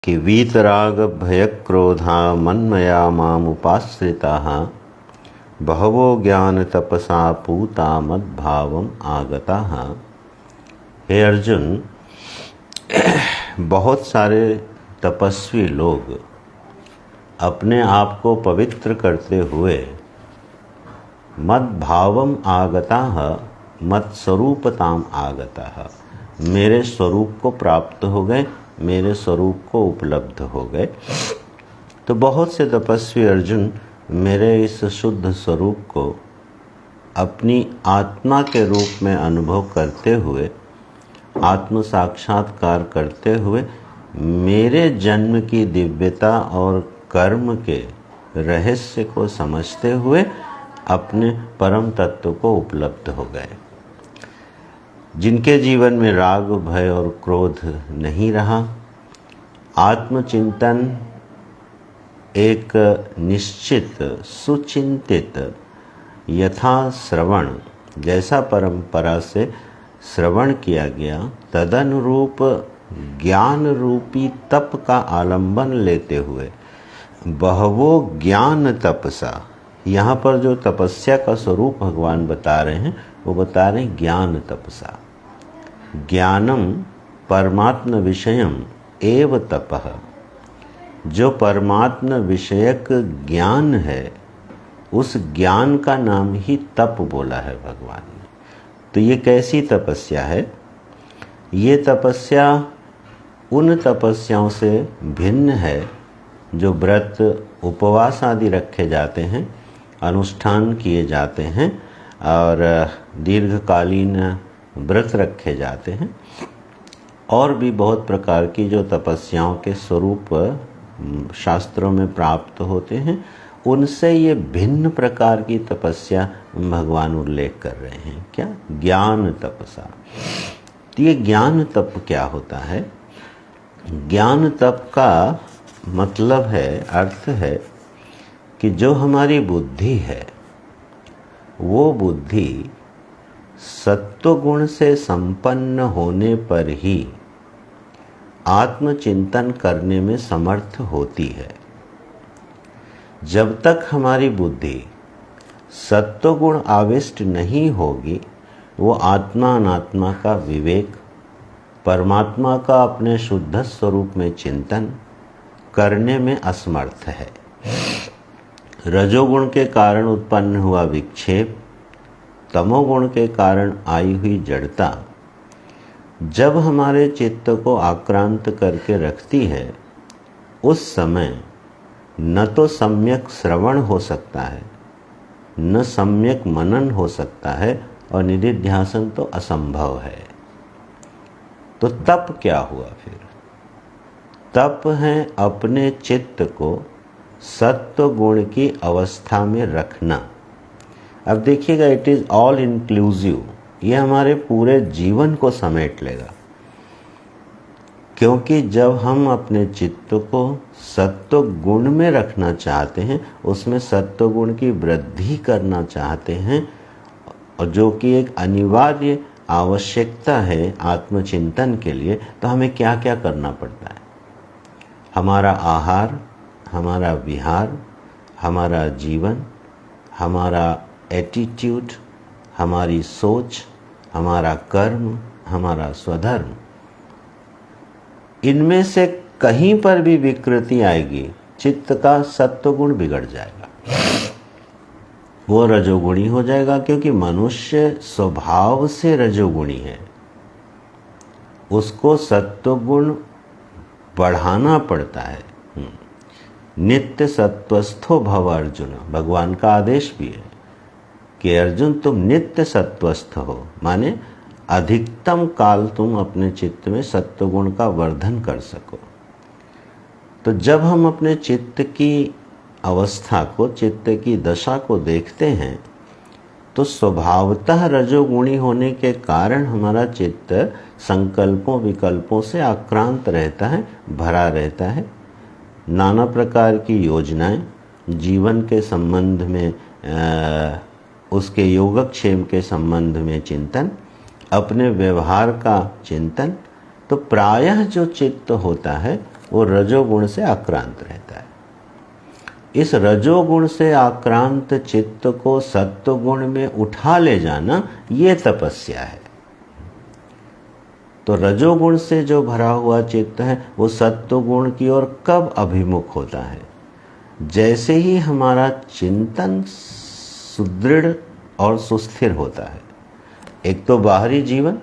कि वीतराग भयक्रोधा मन्मया मामुपाश्रिताः बहवो ज्ञान तपसा पूता मद्भावम आगताः। हे अर्जुन, बहुत सारे तपस्वी लोग अपने आप को पवित्र करते हुए मद्भावम आगताः मत्स्वरूपताम आगताः, मेरे स्वरूप को प्राप्त हो गए, मेरे स्वरूप को उपलब्ध हो गए। तो बहुत से तपस्वी अर्जुन मेरे इस शुद्ध स्वरूप को अपनी आत्मा के रूप में अनुभव करते हुए, आत्म साक्षात्कार करते हुए मेरे जन्म की दिव्यता और कर्म के रहस्य को समझते हुए अपने परम तत्व को उपलब्ध हो गए। जिनके जीवन में राग, भय और क्रोध नहीं रहा, आत्मचिंतन एक निश्चित सुचिंतित यथा श्रवण, जैसा परंपरा से श्रवण किया गया तदनुरूप ज्ञान रूपी तप का आलंबन लेते हुए बहवो ज्ञान तपसा, यहाँ पर जो तपस्या का स्वरूप भगवान बता रहे हैं वो बता रहे हैं ज्ञान तपसा। ज्ञानम परमात्म विषयम एव तपः, जो परमात्म विषयक ज्ञान है उस ज्ञान का नाम ही तप बोला है भगवान ने। तो ये कैसी तपस्या है? ये तपस्या उन तपस्याओं से भिन्न है जो व्रत, उपवास आदि रखे जाते हैं, अनुष्ठान किए जाते हैं और दीर्घकालीन व्रत रखे जाते हैं, और भी बहुत प्रकार की जो तपस्याओं के स्वरूप शास्त्रों में प्राप्त होते हैं, उनसे ये भिन्न प्रकार की तपस्या भगवान उल्लेख कर रहे हैं। क्या? ज्ञान तपसा। तो ये ज्ञान तप क्या होता है? ज्ञान तप का मतलब है, अर्थ है कि जो हमारी बुद्धि है वो बुद्धि सत्वगुण से संपन्न होने पर ही आत्मचिंतन करने में समर्थ होती है। जब तक हमारी बुद्धि सत्वगुण आविष्ट नहीं होगी, वो आत्मा अनात्मा का विवेक, परमात्मा का अपने शुद्ध स्वरूप में चिंतन करने में असमर्थ है। रजोगुण के कारण उत्पन्न हुआ विक्षेप, तमोगुण के कारण आई हुई जड़ता जब हमारे चित्त को आक्रांत करके रखती है, उस समय न तो सम्यक श्रवण हो सकता है, न सम्यक मनन हो सकता है, और निधिध्यासन तो असंभव है। तो तप क्या हुआ फिर? तप है अपने चित्त को सत्व गुण की अवस्था में रखना। अब देखिएगा, इट इज़ ऑल इंक्लूसिव, ये हमारे पूरे जीवन को समेट लेगा। क्योंकि जब हम अपने चित्त को सत्व गुण में रखना चाहते हैं, उसमें सत्व गुण की वृद्धि करना चाहते हैं, और जो कि एक अनिवार्य आवश्यकता है आत्मचिंतन के लिए, तो हमें क्या क्या करना पड़ता है? हमारा आहार, हमारा विहार, हमारा जीवन, हमारा एटीट्यूड, हमारी सोच, हमारा कर्म, हमारा स्वधर्म, इनमें से कहीं पर भी विकृति आएगी, चित्त का सत्वगुण बिगड़ जाएगा, वो रजोगुणी हो जाएगा। क्योंकि मनुष्य स्वभाव से रजोगुणी है, उसको सत्वगुण बढ़ाना पड़ता है। नित्य सत्वस्थो भव अर्जुन, भगवान का आदेश भी है कि अर्जुन तुम नित्य सत्वस्थ हो, माने अधिकतम काल तुम अपने चित्त में सत्वगुण का वर्धन कर सको। तो जब हम अपने चित्त की अवस्था को, चित्त की दशा को देखते हैं, तो स्वभावतः रजोगुणी होने के कारण हमारा चित्त संकल्पों विकल्पों से आक्रांत रहता है, भरा रहता है। नाना प्रकार की योजनाएं, जीवन के संबंध में उसके योगक्षेम के संबंध में चिंतन, अपने व्यवहार का चिंतन, तो प्रायः जो चित्त होता है वो रजोगुण से आक्रांत रहता है। इस रजोगुण से आक्रांत चित्त को सत्वगुण में उठा ले जाना, ये तपस्या है। तो रजोगुण से जो भरा हुआ चित्त है वो सत्वगुण की ओर कब अभिमुख होता है? जैसे ही हमारा चिंतन सुदृढ़ और सुस्थिर होता है। एक तो बाहरी जीवन,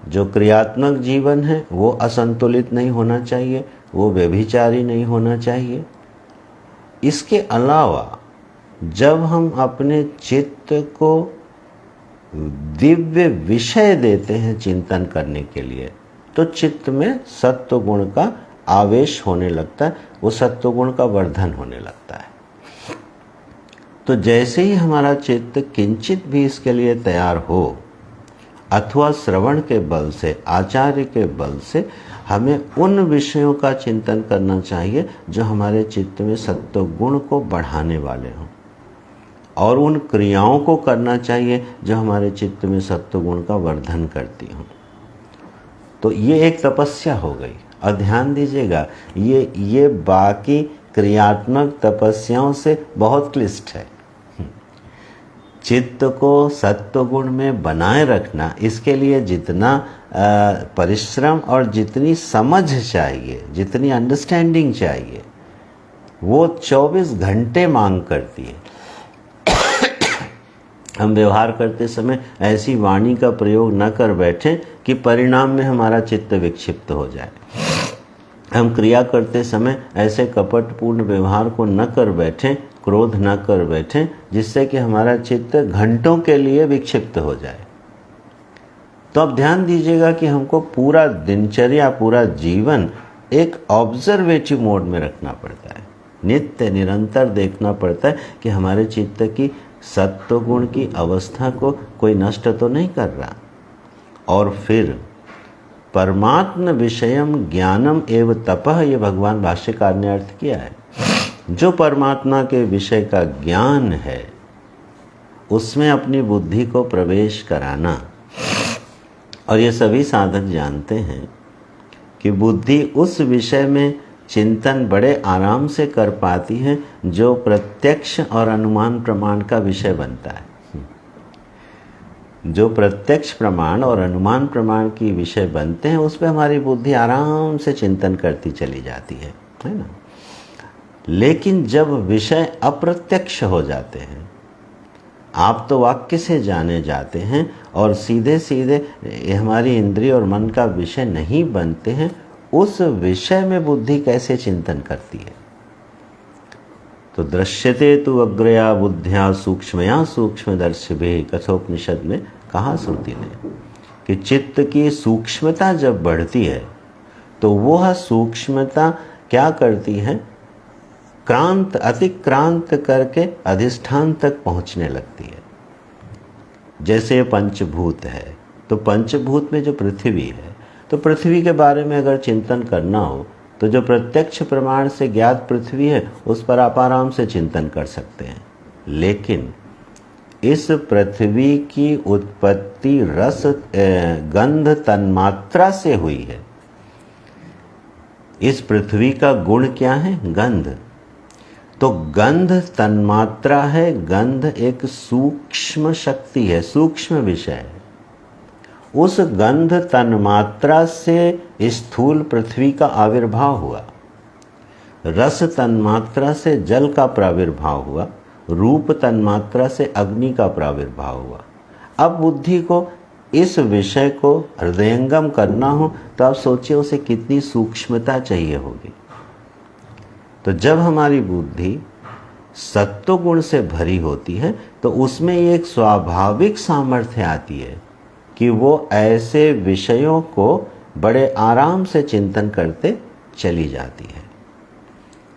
जो क्रियात्मक जीवन है, वो असंतुलित नहीं होना चाहिए, वो व्यभिचारी नहीं होना चाहिए। इसके अलावा जब हम अपने चित्त को दिव्य विषय देते हैं चिंतन करने के लिए, तो चित्त में सत्व गुण का आवेश होने लगता है, वो सत्व गुण का वर्धन होने लगता है। तो जैसे ही हमारा चित्त किंचित भी इसके लिए तैयार हो, अथवा श्रवण के बल से, आचार्य के बल से, हमें उन विषयों का चिंतन करना चाहिए जो हमारे चित्त में सत्व गुण को बढ़ाने वाले हों, और उन क्रियाओं को करना चाहिए जो हमारे चित्त में सत्व गुण का वर्धन करती हों। तो ये एक तपस्या हो गई। और ध्यान दीजिएगा, ये बाकी क्रियात्मक तपस्याओं से बहुत क्लिष्ट है। चित्त को सत्व गुण में बनाए रखना, इसके लिए जितना परिश्रम और जितनी समझ चाहिए, जितनी अंडरस्टैंडिंग चाहिए, वो 24 घंटे मांग करती है। हम व्यवहार करते समय ऐसी वाणी का प्रयोग न कर बैठें कि परिणाम में हमारा चित्त विक्षिप्त हो जाए। हम क्रिया करते समय ऐसे कपटपूर्ण व्यवहार को न कर बैठें, क्रोध न कर बैठें, जिससे कि हमारा चित्त घंटों के लिए विक्षिप्त हो जाए। तो अब ध्यान दीजिएगा कि हमको पूरा दिनचर्या, पूरा जीवन एक ऑब्जर्वेटिव मोड में रखना पड़ता है। नित्य निरंतर देखना पड़ता है कि हमारे चित्त की सत्व गुण की अवस्था को कोई नष्ट तो नहीं कर रहा। और फिर परमात्म विषयम ज्ञानम एव तपः, ये भगवान भाष्यकार ने अर्थ किया है। जो परमात्मा के विषय का ज्ञान है, उसमें अपनी बुद्धि को प्रवेश कराना। और ये सभी साधक जानते हैं कि बुद्धि उस विषय में चिंतन बड़े आराम से कर पाती है जो प्रत्यक्ष और अनुमान प्रमाण का विषय बनता है। जो प्रत्यक्ष प्रमाण और अनुमान प्रमाण की विषय बनते हैं, उस पर हमारी बुद्धि आराम से चिंतन करती चली जाती है ना। लेकिन जब विषय अप्रत्यक्ष हो जाते हैं, आप तो वाक्य से जाने जाते हैं और सीधे सीधे हमारी इंद्रिय और मन का विषय नहीं बनते हैं, उस विषय में बुद्धि कैसे चिंतन करती है? तो दृश्यते तु अग्रया बुद्ध्या सूक्ष्मया सूक्ष्मदर्शिभिः, कठोपनिषद में कहा श्रुति ने कि चित्त की सूक्ष्मता जब बढ़ती है तो वह सूक्ष्मता क्या करती है? क्रांत, अतिक्रांत करके अधिष्ठान तक पहुंचने लगती है। जैसे पंचभूत है, तो पंचभूत में जो पृथ्वी है, तो पृथ्वी के बारे में अगर चिंतन करना हो तो जो प्रत्यक्ष प्रमाण से ज्ञात पृथ्वी है, उस पर आप आराम से चिंतन कर सकते हैं। लेकिन इस पृथ्वी की उत्पत्ति रस गंध तन्मात्रा से हुई है। इस पृथ्वी का गुण क्या है? गंध। तो गंध तन्मात्रा है। गंध एक सूक्ष्म शक्ति है, सूक्ष्म विषय है। उस गंध तन्मात्रा से स्थूल पृथ्वी का आविर्भाव हुआ, रस तन्मात्रा से जल का प्राविर्भाव हुआ, रूप तन्मात्रा से अग्नि का प्राविर्भाव हुआ। अब बुद्धि को इस विषय को हृदयंगम करना हो तो आप सोचिए उसे कितनी सूक्ष्मता चाहिए होगी। तो जब हमारी बुद्धि सत्व गुण से भरी होती है तो उसमें एक स्वाभाविक सामर्थ्य आती है कि वो ऐसे विषयों को बड़े आराम से चिंतन करते चली जाती है।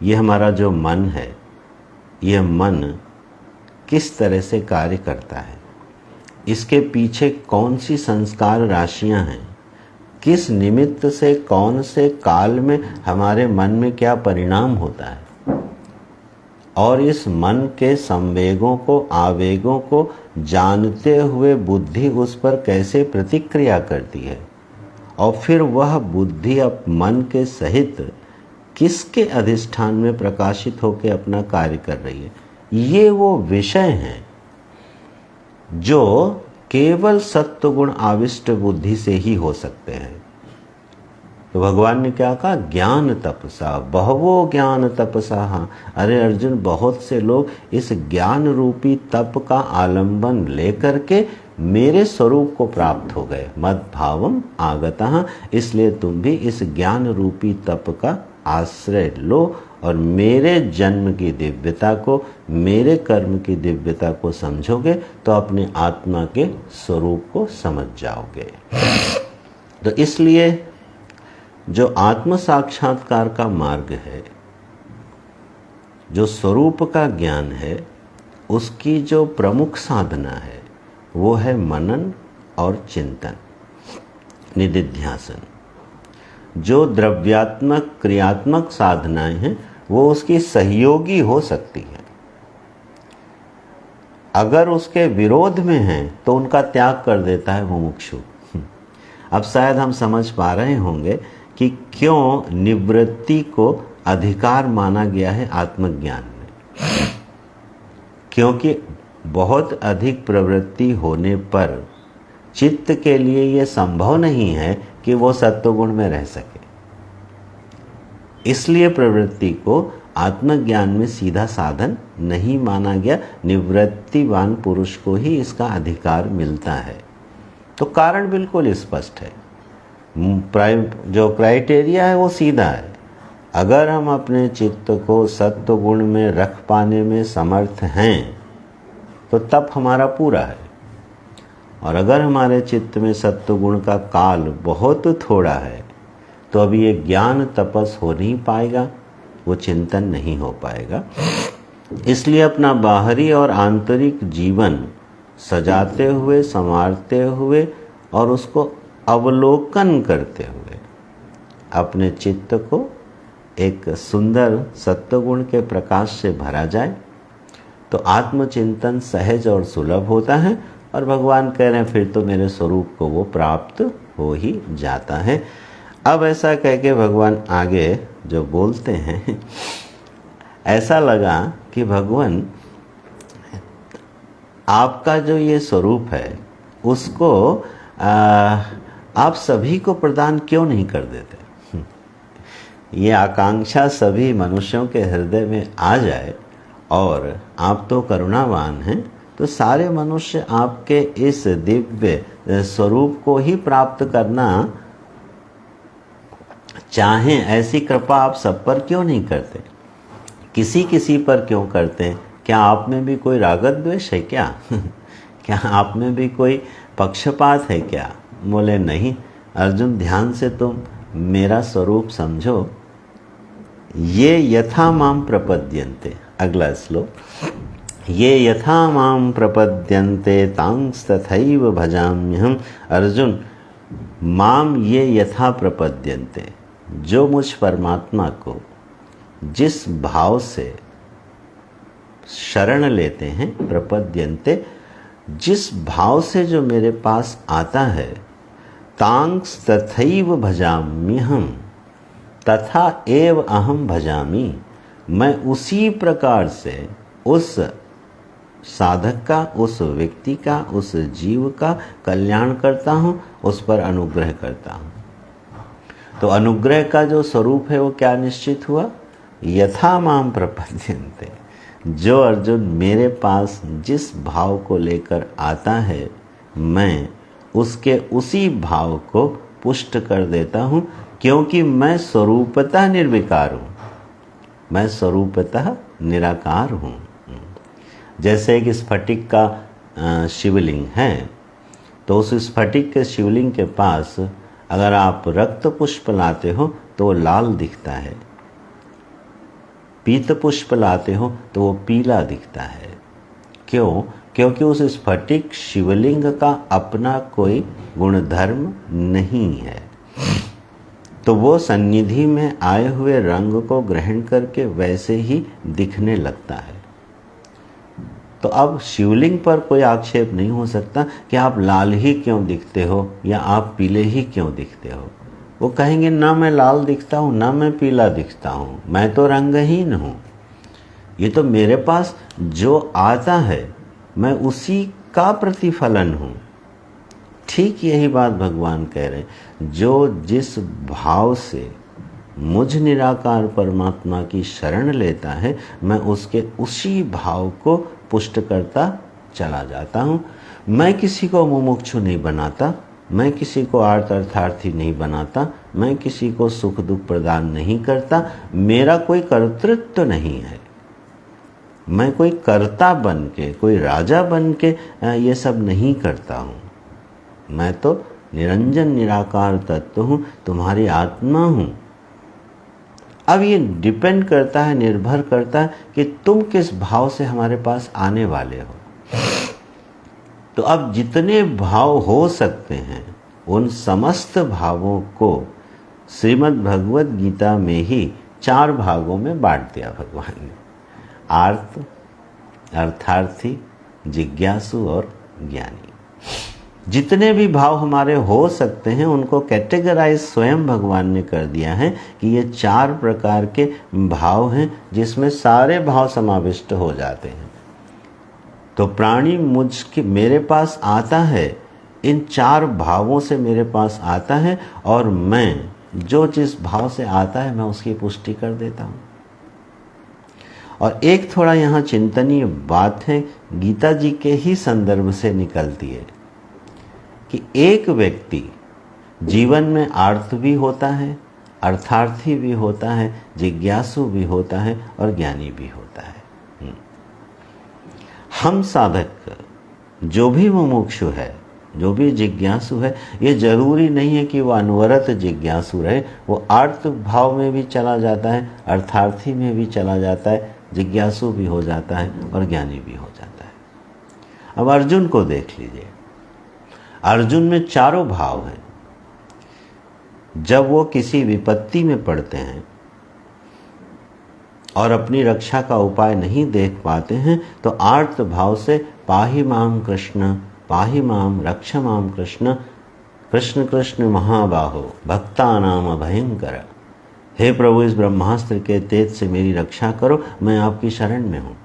ये हमारा जो मन है, यह मन किस तरह से कार्य करता है, इसके पीछे कौन सी संस्कार राशियां हैं, किस निमित्त से कौन से काल में हमारे मन में क्या परिणाम होता है, और इस मन के संवेगों को, आवेगों को जानते हुए बुद्धि उस पर कैसे प्रतिक्रिया करती है, और फिर वह बुद्धि अब मन के सहित किसके अधिष्ठान में प्रकाशित होकर अपना कार्य कर रही है। ये वो विषय हैं जो केवल सत्वगुण आविष्ट बुद्धि से ही हो सकते हैं। तो भगवान ने क्या कहा, ज्ञान तपसा बहवो ज्ञान तपसा। अरे अर्जुन, बहुत से लोग इस ज्ञान रूपी तप का आलंबन लेकर के मेरे स्वरूप को प्राप्त हो गए। मद भावम आगतः, इसलिए तुम भी इस ज्ञान रूपी तप का आश्रय लो और मेरे जन्म की दिव्यता को, मेरे कर्म की दिव्यता को समझोगे तो अपने आत्मा के स्वरूप को समझ जाओगे। तो इसलिए जो आत्म साक्षात्कार का मार्ग है, जो स्वरूप का ज्ञान है, उसकी जो प्रमुख साधना है वो है मनन और चिंतन, निदिध्यासन। जो द्रव्यात्मक क्रियात्मक साधनाएं हैं वो उसकी सहयोगी हो सकती है, अगर उसके विरोध में हैं तो उनका त्याग कर देता है मुमुक्षु। अब शायद हम समझ पा रहे होंगे कि क्यों निवृत्ति को अधिकार माना गया है आत्मज्ञान में। क्योंकि बहुत अधिक प्रवृत्ति होने पर चित्त के लिए यह संभव नहीं है कि वो सत्वगुण में रह सके। इसलिए प्रवृत्ति को आत्मज्ञान में सीधा साधन नहीं माना गया। निवृत्तिवान पुरुष को ही इसका अधिकार मिलता है। तो कारण बिल्कुल स्पष्ट है, जो क्राइटेरिया है वो सीधा है। अगर हम अपने चित्त को सत्व गुण में रख पाने में समर्थ हैं तो तप हमारा पूरा है, और अगर हमारे चित्त में सत्व गुण का काल बहुत थोड़ा है तो अभी ये ज्ञान तपस हो नहीं पाएगा, वो चिंतन नहीं हो पाएगा। इसलिए अपना बाहरी और आंतरिक जीवन सजाते हुए, संवारते हुए और उसको अवलोकन करते हुए अपने चित्त को एक सुंदर सत्वगुण के प्रकाश से भरा जाए तो आत्मचिंतन सहज और सुलभ होता है। और भगवान कह रहे हैं फिर तो मेरे स्वरूप को वो प्राप्त हो ही जाता है। अब ऐसा कह के भगवान आगे जो बोलते हैं, ऐसा लगा कि भगवान आपका जो ये स्वरूप है उसको आप सभी को प्रदान क्यों नहीं कर देते। ये आकांक्षा सभी मनुष्यों के हृदय में आ जाए, और आप तो करुणावान हैं तो सारे मनुष्य आपके इस दिव्य स्वरूप को ही प्राप्त करना चाहें, ऐसी कृपा आप सब पर क्यों नहीं करते, किसी किसी पर क्यों करते हैं। क्या आप में भी कोई रागत द्वेष है क्या? क्या आप में भी कोई पक्षपात है क्या? बोले नहीं अर्जुन, ध्यान से तुम मेरा स्वरूप समझो। ये यथा माम प्रपद्यन्ते, अगला श्लोक, ये यथा माम प्रपद्यन्ते तांस तथैव भजाम्यहम्। अर्जुन, माम ये यथा प्रपद्यन्ते, जो मुझ परमात्मा को जिस भाव से शरण लेते हैं, प्रपद्यन्ते, जिस भाव से जो मेरे पास आता है, तांस तथैव भजाम्यहम्, तथा एव अहम भजामि, मैं उसी प्रकार से उस साधक का, उस व्यक्ति का, उस जीव का कल्याण करता हूँ, उस पर अनुग्रह करता हूँ। तो अनुग्रह का जो स्वरूप है वो क्या निश्चित हुआ? यथा माम प्रपद्यन्ते, जो अर्जुन मेरे पास जिस भाव को लेकर आता है, मैं उसके उसी भाव को पुष्ट कर देता हूँ, क्योंकि मैं स्वरूपतः निर्विकार हूँ, मैं स्वरूपतः निराकार हूँ। जैसे एक स्फटिक का शिवलिंग है, तो उस स्फटिक के शिवलिंग के पास अगर आप रक्त पुष्प लाते हो तो वो लाल दिखता है, पीत पुष्प लाते हो तो वो पीला दिखता है। क्यों? क्योंकि उस स्फटिक शिवलिंग का अपना कोई गुणधर्म नहीं है, तो वो सन्निधि में आए हुए रंग को ग्रहण करके वैसे ही दिखने लगता है। तो अब शिवलिंग पर कोई आक्षेप नहीं हो सकता कि आप लाल ही क्यों दिखते हो या आप पीले ही क्यों दिखते हो। वो कहेंगे ना मैं लाल दिखता हूँ ना मैं पीला दिखता हूँ, मैं तो रंगहीन हूँ। ये तो मेरे पास जो आता है मैं उसी का प्रतिफलन हूँ। ठीक यही बात भगवान कह रहे हैं, जो जिस भाव से मुझ निराकार परमात्मा की शरण लेता है मैं उसके उसी भाव को पुष्ट करता चला जाता हूँ। मैं किसी को मुमुक्षु नहीं बनाता, मैं किसी को आर्त अर्थार्थी नहीं बनाता, मैं किसी को सुख दुख प्रदान नहीं करता, मेरा कोई कर्तृत्व नहीं है। मैं कोई कर्ता बन के, कोई राजा बन के ये सब नहीं करता हूँ। मैं तो निरंजन निराकार तत्व हूँ, तुम्हारी आत्मा हूँ। अब ये डिपेंड करता है, निर्भर करता है कि तुम किस भाव से हमारे पास आने वाले हो। तो अब जितने भाव हो सकते हैं उन समस्त भावों को श्रीमद् भगवद गीता में ही 4 भागों में बांट दिया भगवान ने। आर्त, अर्थार्थी, जिज्ञासु और ज्ञानी। जितने भी भाव हमारे हो सकते हैं उनको कैटेगराइज स्वयं भगवान ने कर दिया है कि ये 4 प्रकार के भाव हैं जिसमें सारे भाव समाविष्ट हो जाते हैं। तो प्राणी मेरे पास आता है, इन 4 भावों से मेरे पास आता है और मैं जो जिस भाव से आता है मैं उसकी पुष्टि कर देता हूँ। और एक थोड़ा यहाँ चिंतनीय बात है, गीता जी के ही संदर्भ से निकलती है कि एक व्यक्ति जीवन में आर्त भी होता है, अर्थार्थी भी होता है, जिज्ञासु भी होता है और ज्ञानी भी होता है। हम साधक जो भी मुमुक्षु है, जो भी जिज्ञासु है, ये जरूरी नहीं है कि वो अनवरत जिज्ञासु रहे। वो आर्त भाव में भी चला जाता है, अर्थार्थी में भी चला जाता है, जिज्ञासु भी हो जाता है और ज्ञानी भी हो जाता है। अब अर्जुन को देख लीजिए, अर्जुन में 4 भाव हैं। जब वो किसी विपत्ति में पड़ते हैं और अपनी रक्षा का उपाय नहीं देख पाते हैं तो आर्त भाव से पाहि माम कृष्ण, पाहि माम रक्ष माम कृष्ण, कृष्ण कृष्ण महाबाहो भक्तानाम भयंकर। हे प्रभु, इस ब्रह्मास्त्र के तेज से मेरी रक्षा करो, मैं आपकी शरण में हूँ।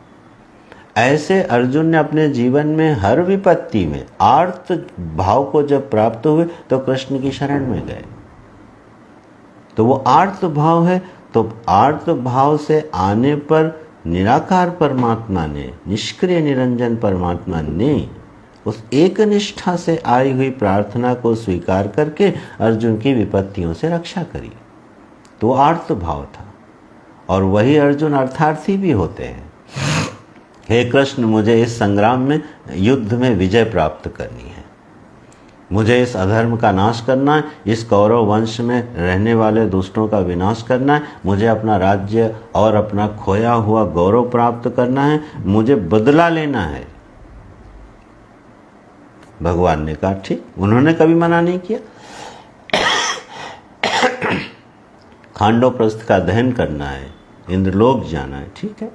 ऐसे अर्जुन ने अपने जीवन में हर विपत्ति में आर्त भाव को जब प्राप्त हुए तो कृष्ण की शरण में गए। तो वो आर्त भाव है। तो आर्त भाव से आने पर निराकार परमात्मा ने, निष्क्रिय निरंजन परमात्मा ने उस एक निष्ठा से आई हुई प्रार्थना को स्वीकार करके अर्जुन की विपत्तियों से रक्षा करी। तो वो आर्त भाव था। और वही अर्जुन अर्थार्थी भी होते हैं। हे कृष्ण, मुझे इस संग्राम में, युद्ध में विजय प्राप्त करनी है, मुझे इस अधर्म का नाश करना है, इस कौरव वंश में रहने वाले दुष्टों का विनाश करना है, मुझे अपना राज्य और अपना खोया हुआ गौरव प्राप्त करना है, मुझे बदला लेना है। भगवान ने कहा ठीक, उन्होंने कभी मना नहीं किया। खांडोप्रस्थ का दहन करना है, इंद्रलोक जाना है, ठीक है।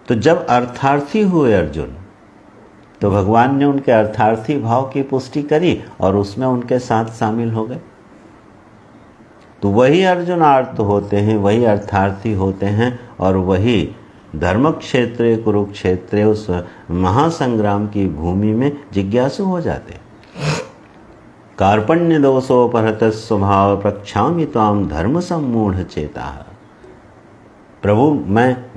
तो जब अर्थार्थी हुए अर्जुन, तो भगवान ने उनके अर्थार्थी भाव की पुष्टि करी और उसमें उनके साथ शामिल हो गए। तो वही अर्जुन आर्त होते हैं, वही अर्थार्थी होते हैं और वही धर्म क्षेत्र कुरुक्षेत्र उस महासंग्राम की भूमि में जिज्ञासु हो जाते। कार्पण्य दोषोपहत स्वभाव प्रक्षामि त्वाम धर्म सम्मूढ़ चेता। प्रभु,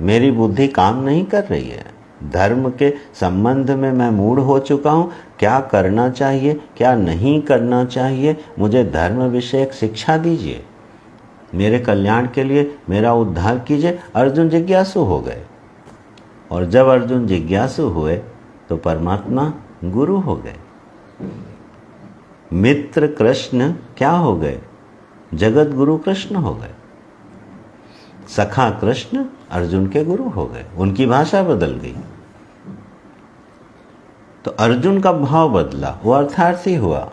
मेरी बुद्धि काम नहीं कर रही है, धर्म के संबंध में मैं मूढ़ हो चुका हूँ। क्या करना चाहिए, क्या नहीं करना चाहिए, मुझे धर्म विषयक शिक्षा दीजिए, मेरे कल्याण के लिए मेरा उद्धार कीजिए। अर्जुन जिज्ञासु हो गए और जब अर्जुन जिज्ञासु हुए तो परमात्मा गुरु हो गए। मित्र कृष्ण क्या हो गए? जगत गुरु कृष्ण हो गए। सखा कृष्ण अर्जुन के गुरु हो गए, उनकी भाषा बदल गई। तो अर्जुन का भाव बदला, वो अर्थार्थी हुआ,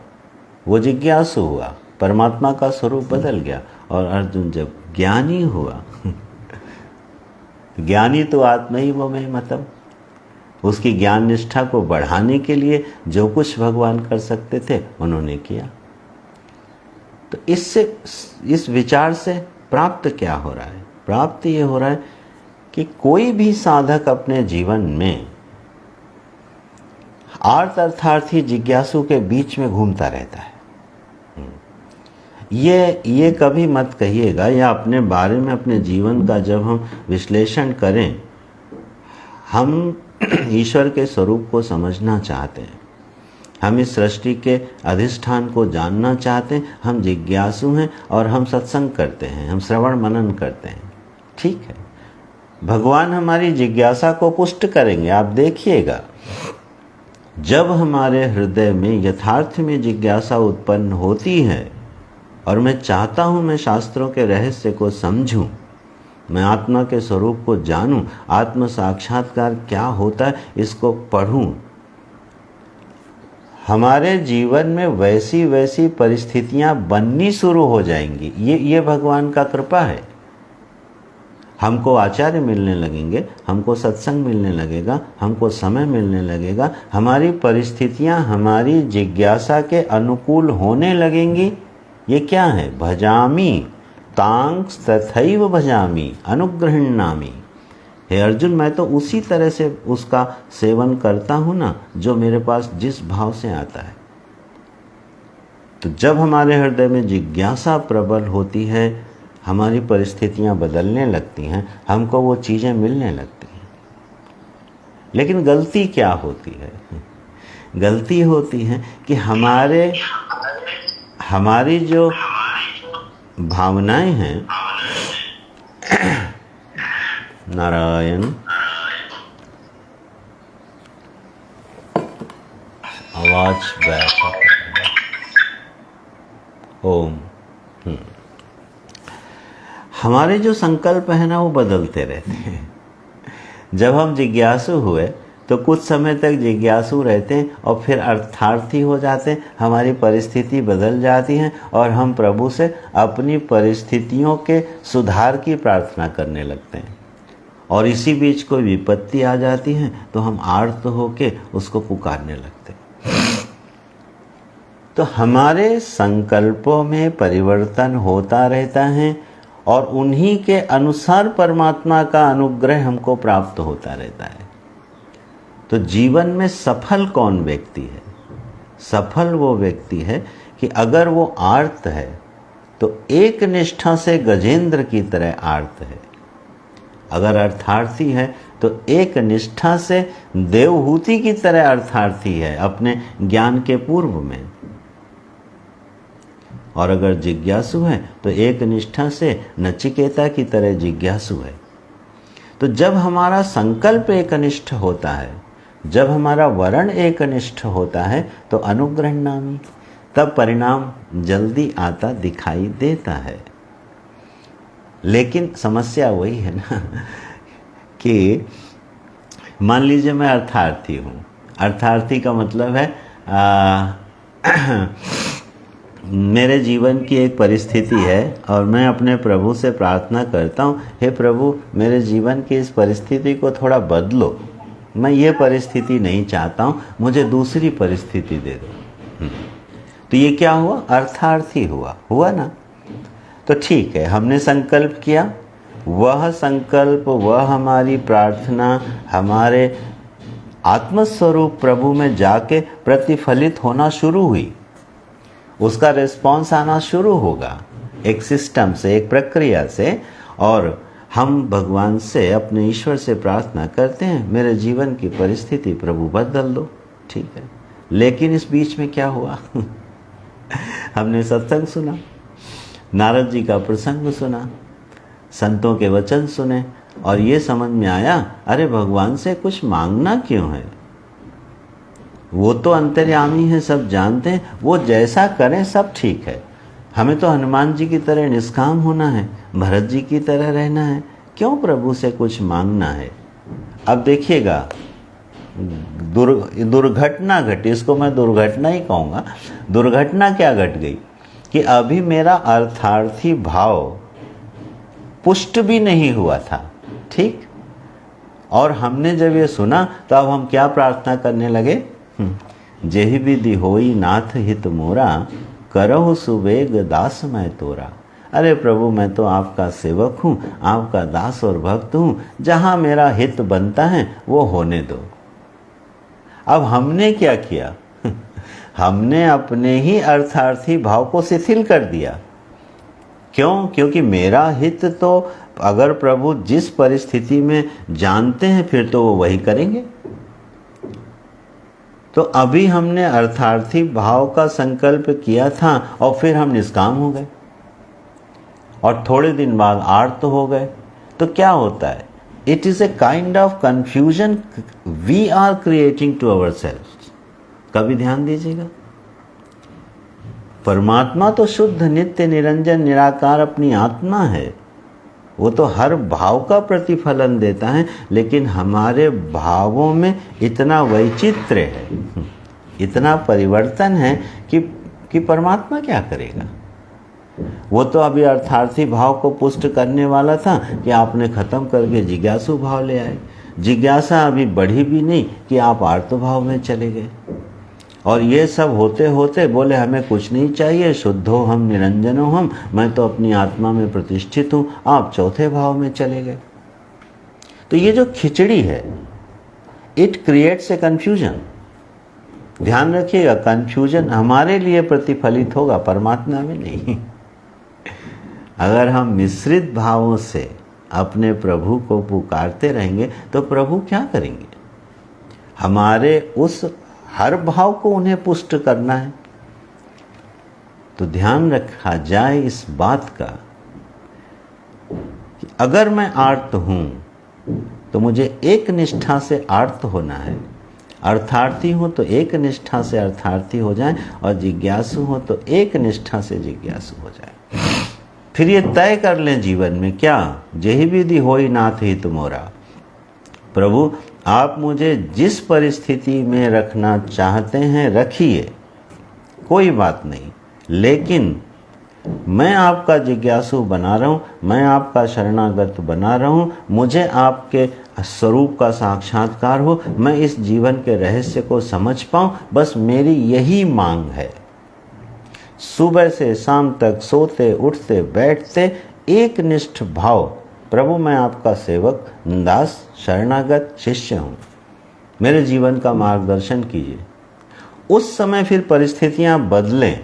वो जिज्ञासु हुआ, परमात्मा का स्वरूप बदल गया। और अर्जुन जब ज्ञानी हुआ ज्ञानी तो आत्मा ही वो में मतलब उसकी ज्ञान निष्ठा को बढ़ाने के लिए जो कुछ भगवान कर सकते थे उन्होंने किया। तो इस विचार से प्राप्त क्या हो रहा है? प्राप्त ये हो रहा है कि कोई भी साधक अपने जीवन में आर्त अर्थार्थी जिज्ञासु के बीच में घूमता रहता है। ये कभी मत कहिएगा, या अपने बारे में, अपने जीवन का जब हम विश्लेषण करें, हम ईश्वर के स्वरूप को समझना चाहते हैं, हम इस सृष्टि के अधिष्ठान को जानना चाहते हैं, हम जिज्ञासु हैं और हम सत्संग करते हैं, हम श्रवण मनन करते हैं। ठीक है, भगवान हमारी जिज्ञासा को पुष्ट करेंगे। आप देखिएगा, जब हमारे हृदय में यथार्थ में जिज्ञासा उत्पन्न होती है और मैं चाहता हूँ मैं शास्त्रों के रहस्य को समझूं, मैं आत्मा के स्वरूप को जानूं, आत्म साक्षात्कार क्या होता है इसको पढ़ूं, हमारे जीवन में वैसी वैसी परिस्थितियां बननी शुरू हो जाएंगी। ये भगवान का कृपा है। हमको आचार्य मिलने लगेंगे, हमको सत्संग मिलने लगेगा, हमको समय मिलने लगेगा, हमारी परिस्थितियां हमारी जिज्ञासा के अनुकूल होने लगेंगी। ये क्या है? भजामी तांग तथैव भजामी अनुगृह्णामि। हे अर्जुन, मैं तो उसी तरह से उसका सेवन करता हूँ ना जो मेरे पास जिस भाव से आता है। तो जब हमारे हृदय में जिज्ञासा प्रबल होती है, हमारी परिस्थितियां बदलने लगती हैं, हमको वो चीज़ें मिलने लगती हैं। लेकिन गलती क्या होती है? गलती होती है कि हमारी जो भावनाएं हैं, नारायण, आवाज बैक, ओम। हमारे जो संकल्प है ना वो बदलते रहते हैं। जब हम जिज्ञासु हुए तो कुछ समय तक जिज्ञासु रहते हैं और फिर अर्थार्थी हो जाते हैं, हमारी परिस्थिति बदल जाती है और हम प्रभु से अपनी परिस्थितियों के सुधार की प्रार्थना करने लगते हैं। और इसी बीच कोई विपत्ति आ जाती है तो हम आर्त होके उसको पुकारने लगते हैं। तो हमारे संकल्पों में परिवर्तन होता रहता है और उन्हीं के अनुसार परमात्मा का अनुग्रह हमको प्राप्त होता रहता है। तो जीवन में सफल कौन व्यक्ति है? सफल वो व्यक्ति है कि अगर वो आर्त है तो एक निष्ठा से गजेंद्र की तरह आर्त है, अगर अर्थार्थी है तो एक निष्ठा से देवहूति की तरह अर्थार्थी है अपने ज्ञान के पूर्व में, और अगर जिज्ञासु है तो एक निष्ठा से नचिकेता की तरह जिज्ञासु है। तो जब हमारा संकल्प एकनिष्ठ होता है, जब हमारा वर्ण एकनिष्ठ होता है तो अनुगृह्णामि, तब परिणाम जल्दी आता दिखाई देता है। लेकिन समस्या वही है ना कि मान लीजिए मैं अर्थार्थी हूँ। अर्थार्थी का मतलब है मेरे जीवन की एक परिस्थिति है और मैं अपने प्रभु से प्रार्थना करता हूँ, हे प्रभु मेरे जीवन की इस परिस्थिति को थोड़ा बदलो, मैं ये परिस्थिति नहीं चाहता हूँ, मुझे दूसरी परिस्थिति दे दो। तो ये क्या हुआ? अर्थार्थी हुआ ना। तो ठीक है, हमने संकल्प किया, वह संकल्प, वह हमारी प्रार्थना हमारे आत्मस्वरूप प्रभु में जाके प्रतिफलित होना शुरू हुई, उसका रिस्पॉन्स आना शुरू होगा एक सिस्टम से, एक प्रक्रिया से, और हम भगवान से, अपने ईश्वर से प्रार्थना करते हैं, मेरे जीवन की परिस्थिति प्रभु बदल दो। ठीक है, लेकिन इस बीच में क्या हुआ? हमने सत्संग सुना, नारद जी का प्रसंग सुना, संतों के वचन सुने और ये समझ में आया, अरे भगवान से कुछ मांगना क्यों है? वो तो अंतर्यामी है, सब जानते हैं, वो जैसा करें सब ठीक है। हमें तो हनुमान जी की तरह निष्काम होना है, भरत जी की तरह रहना है, क्यों प्रभु से कुछ मांगना है? अब देखिएगा, दुर्घटना घटी, इसको मैं दुर्घटना ही कहूँगा। दुर्घटना क्या घट गई कि अभी मेरा अर्थार्थी भाव पुष्ट भी नहीं हुआ था। ठीक, और हमने जब ये सुना तो अब हम क्या प्रार्थना करने लगे? जेहि विधि होई नाथ हित मोरा, करहु सुवेग दास मैं तोरा। अरे प्रभु, मैं तो आपका सेवक हूँ, आपका दास और भक्त हूँ, जहाँ मेरा हित बनता है वो होने दो। अब हमने क्या किया? हमने अपने ही अर्थार्थी भाव को शिथिल कर दिया। क्यों? क्योंकि मेरा हित तो अगर प्रभु जिस परिस्थिति में जानते हैं फिर तो वो वही करेंगे। तो अभी हमने अर्थार्थी भाव का संकल्प किया था और फिर हम निष्काम हो गए और थोड़े दिन बाद आर्त हो गए। तो क्या होता है? It is a kind of confusion we are creating to our self. कभी ध्यान दीजिएगा, परमात्मा तो शुद्ध नित्य निरंजन निराकार अपनी आत्मा है, वो तो हर भाव का प्रतिफलन देता है, लेकिन हमारे भावों में इतना वैचित्र्य है, इतना परिवर्तन है कि परमात्मा क्या करेगा। वो तो अभी अर्थार्थी भाव को पुष्ट करने वाला था कि आपने खत्म करके जिज्ञासु भाव ले आए। जिज्ञासा अभी बढ़ी भी नहीं कि आप आर्त भाव में चले गए। और ये सब होते होते बोले हमें कुछ नहीं चाहिए, शुद्ध हो हम, निरंजन हो हम, मैं तो अपनी आत्मा में प्रतिष्ठित हूँ। आप चौथे भाव में चले गए। तो ये जो खिचड़ी है, इट क्रिएट्स ए कंफ्यूजन। ध्यान रखिएगा, कंफ्यूजन हमारे लिए प्रतिफलित होगा, परमात्मा में नहीं। अगर हम मिश्रित भावों से अपने प्रभु को पुकारते रहेंगे तो प्रभु क्या करेंगे? हमारे उस हर भाव को उन्हें पुष्ट करना है। तो ध्यान रखा जाए इस बात का कि अगर मैं आर्त हूं तो मुझे एक निष्ठा से आर्त होना है, अर्थार्थी हूं तो एक निष्ठा से अर्थार्थी हो जाए, और जिज्ञासु हो तो एक निष्ठा से जिज्ञासु हो जाए। फिर ये तय कर लें जीवन में क्या? जेहि विधि होई नाथ हित मोरा। प्रभु, आप मुझे जिस परिस्थिति में रखना चाहते हैं रखिए, कोई बात नहीं, लेकिन मैं आपका जिज्ञासु बना रहा हूँ, मैं आपका शरणागत बना रहा हूँ, मुझे आपके स्वरूप का साक्षात्कार हो, मैं इस जीवन के रहस्य को समझ पाऊँ, बस मेरी यही मांग है। सुबह से शाम तक सोते उठते बैठते एक निष्ठ भाव, प्रभु मैं आपका सेवक, दास, शरणागत, शिष्य हूँ, मेरे जीवन का मार्गदर्शन कीजिए। उस समय फिर परिस्थितियां बदलें,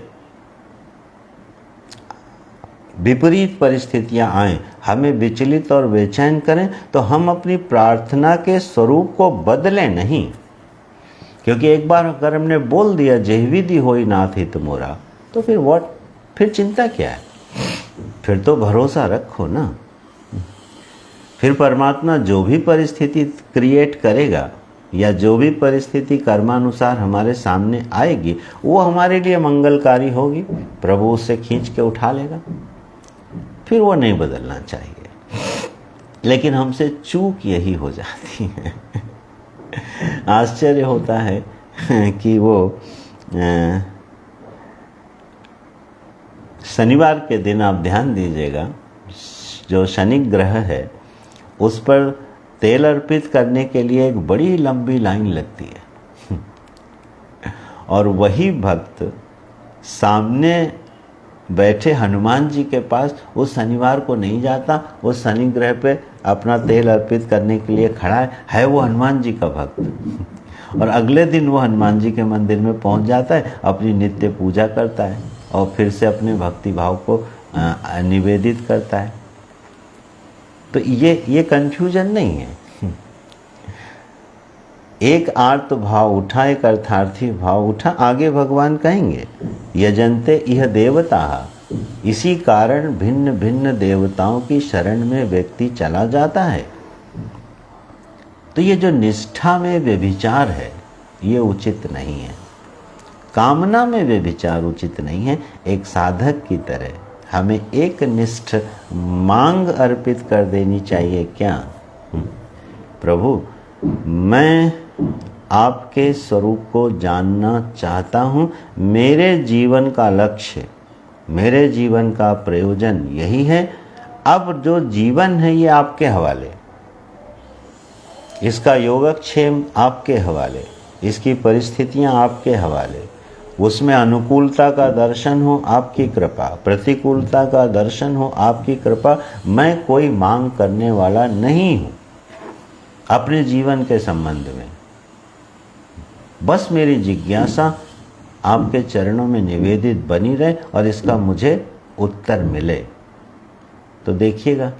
विपरीत परिस्थितियां आएं, हमें विचलित और बेचैन करें, तो हम अपनी प्रार्थना के स्वरूप को बदलें नहीं। क्योंकि एक बार अगर हमने बोल दिया जेहि विधि होई नाथ हित मोरा, तो फिर चिंता क्या है? फिर तो भरोसा रखो ना। फिर परमात्मा जो भी परिस्थिति क्रिएट करेगा या जो भी परिस्थिति कर्मानुसार हमारे सामने आएगी, वो हमारे लिए मंगलकारी होगी, प्रभु उससे खींच के उठा लेगा। फिर वो नहीं बदलना चाहिए, लेकिन हमसे चूक यही हो जाती है। आश्चर्य होता है कि वो शनिवार के दिन आप ध्यान दीजिएगा, जो शनि ग्रह है उस पर तेल अर्पित करने के लिए एक बड़ी लंबी लाइन लगती है, और वही भक्त सामने बैठे हनुमान जी के पास उस शनिवार को नहीं जाता, उस शनि ग्रह पे अपना तेल अर्पित करने के लिए खड़ा है वो हनुमान जी का भक्त। और अगले दिन वो हनुमान जी के मंदिर में पहुंच जाता है, अपनी नित्य पूजा करता है और फिर से अपने भक्ति भाव को निवेदित करता है। तो ये कंफ्यूजन नहीं है। एक आर्त भाव उठा, एक अर्थार्थी भाव उठा, आगे भगवान कहेंगे यजन्ते इह देवता, इसी कारण भिन्न भिन्न देवताओं की शरण में व्यक्ति चला जाता है। तो ये जो निष्ठा में व्यभिचार है ये उचित नहीं है, कामना में व्यभिचार उचित नहीं है। एक साधक की तरह हमें एक निष्ठ मांग अर्पित कर देनी चाहिए। क्या? प्रभु मैं आपके स्वरूप को जानना चाहता हूँ, मेरे जीवन का लक्ष्य, मेरे जीवन का प्रयोजन यही है। अब जो जीवन है ये आपके हवाले, इसका योगक्षेम आपके हवाले, इसकी परिस्थितियां आपके हवाले। उसमें अनुकूलता का दर्शन हो आपकी कृपा, प्रतिकूलता का दर्शन हो आपकी कृपा। मैं कोई मांग करने वाला नहीं हूँ अपने जीवन के संबंध में। बस मेरी जिज्ञासा आपके चरणों में निवेदित बनी रहे और इसका मुझे उत्तर मिले। तो देखिएगा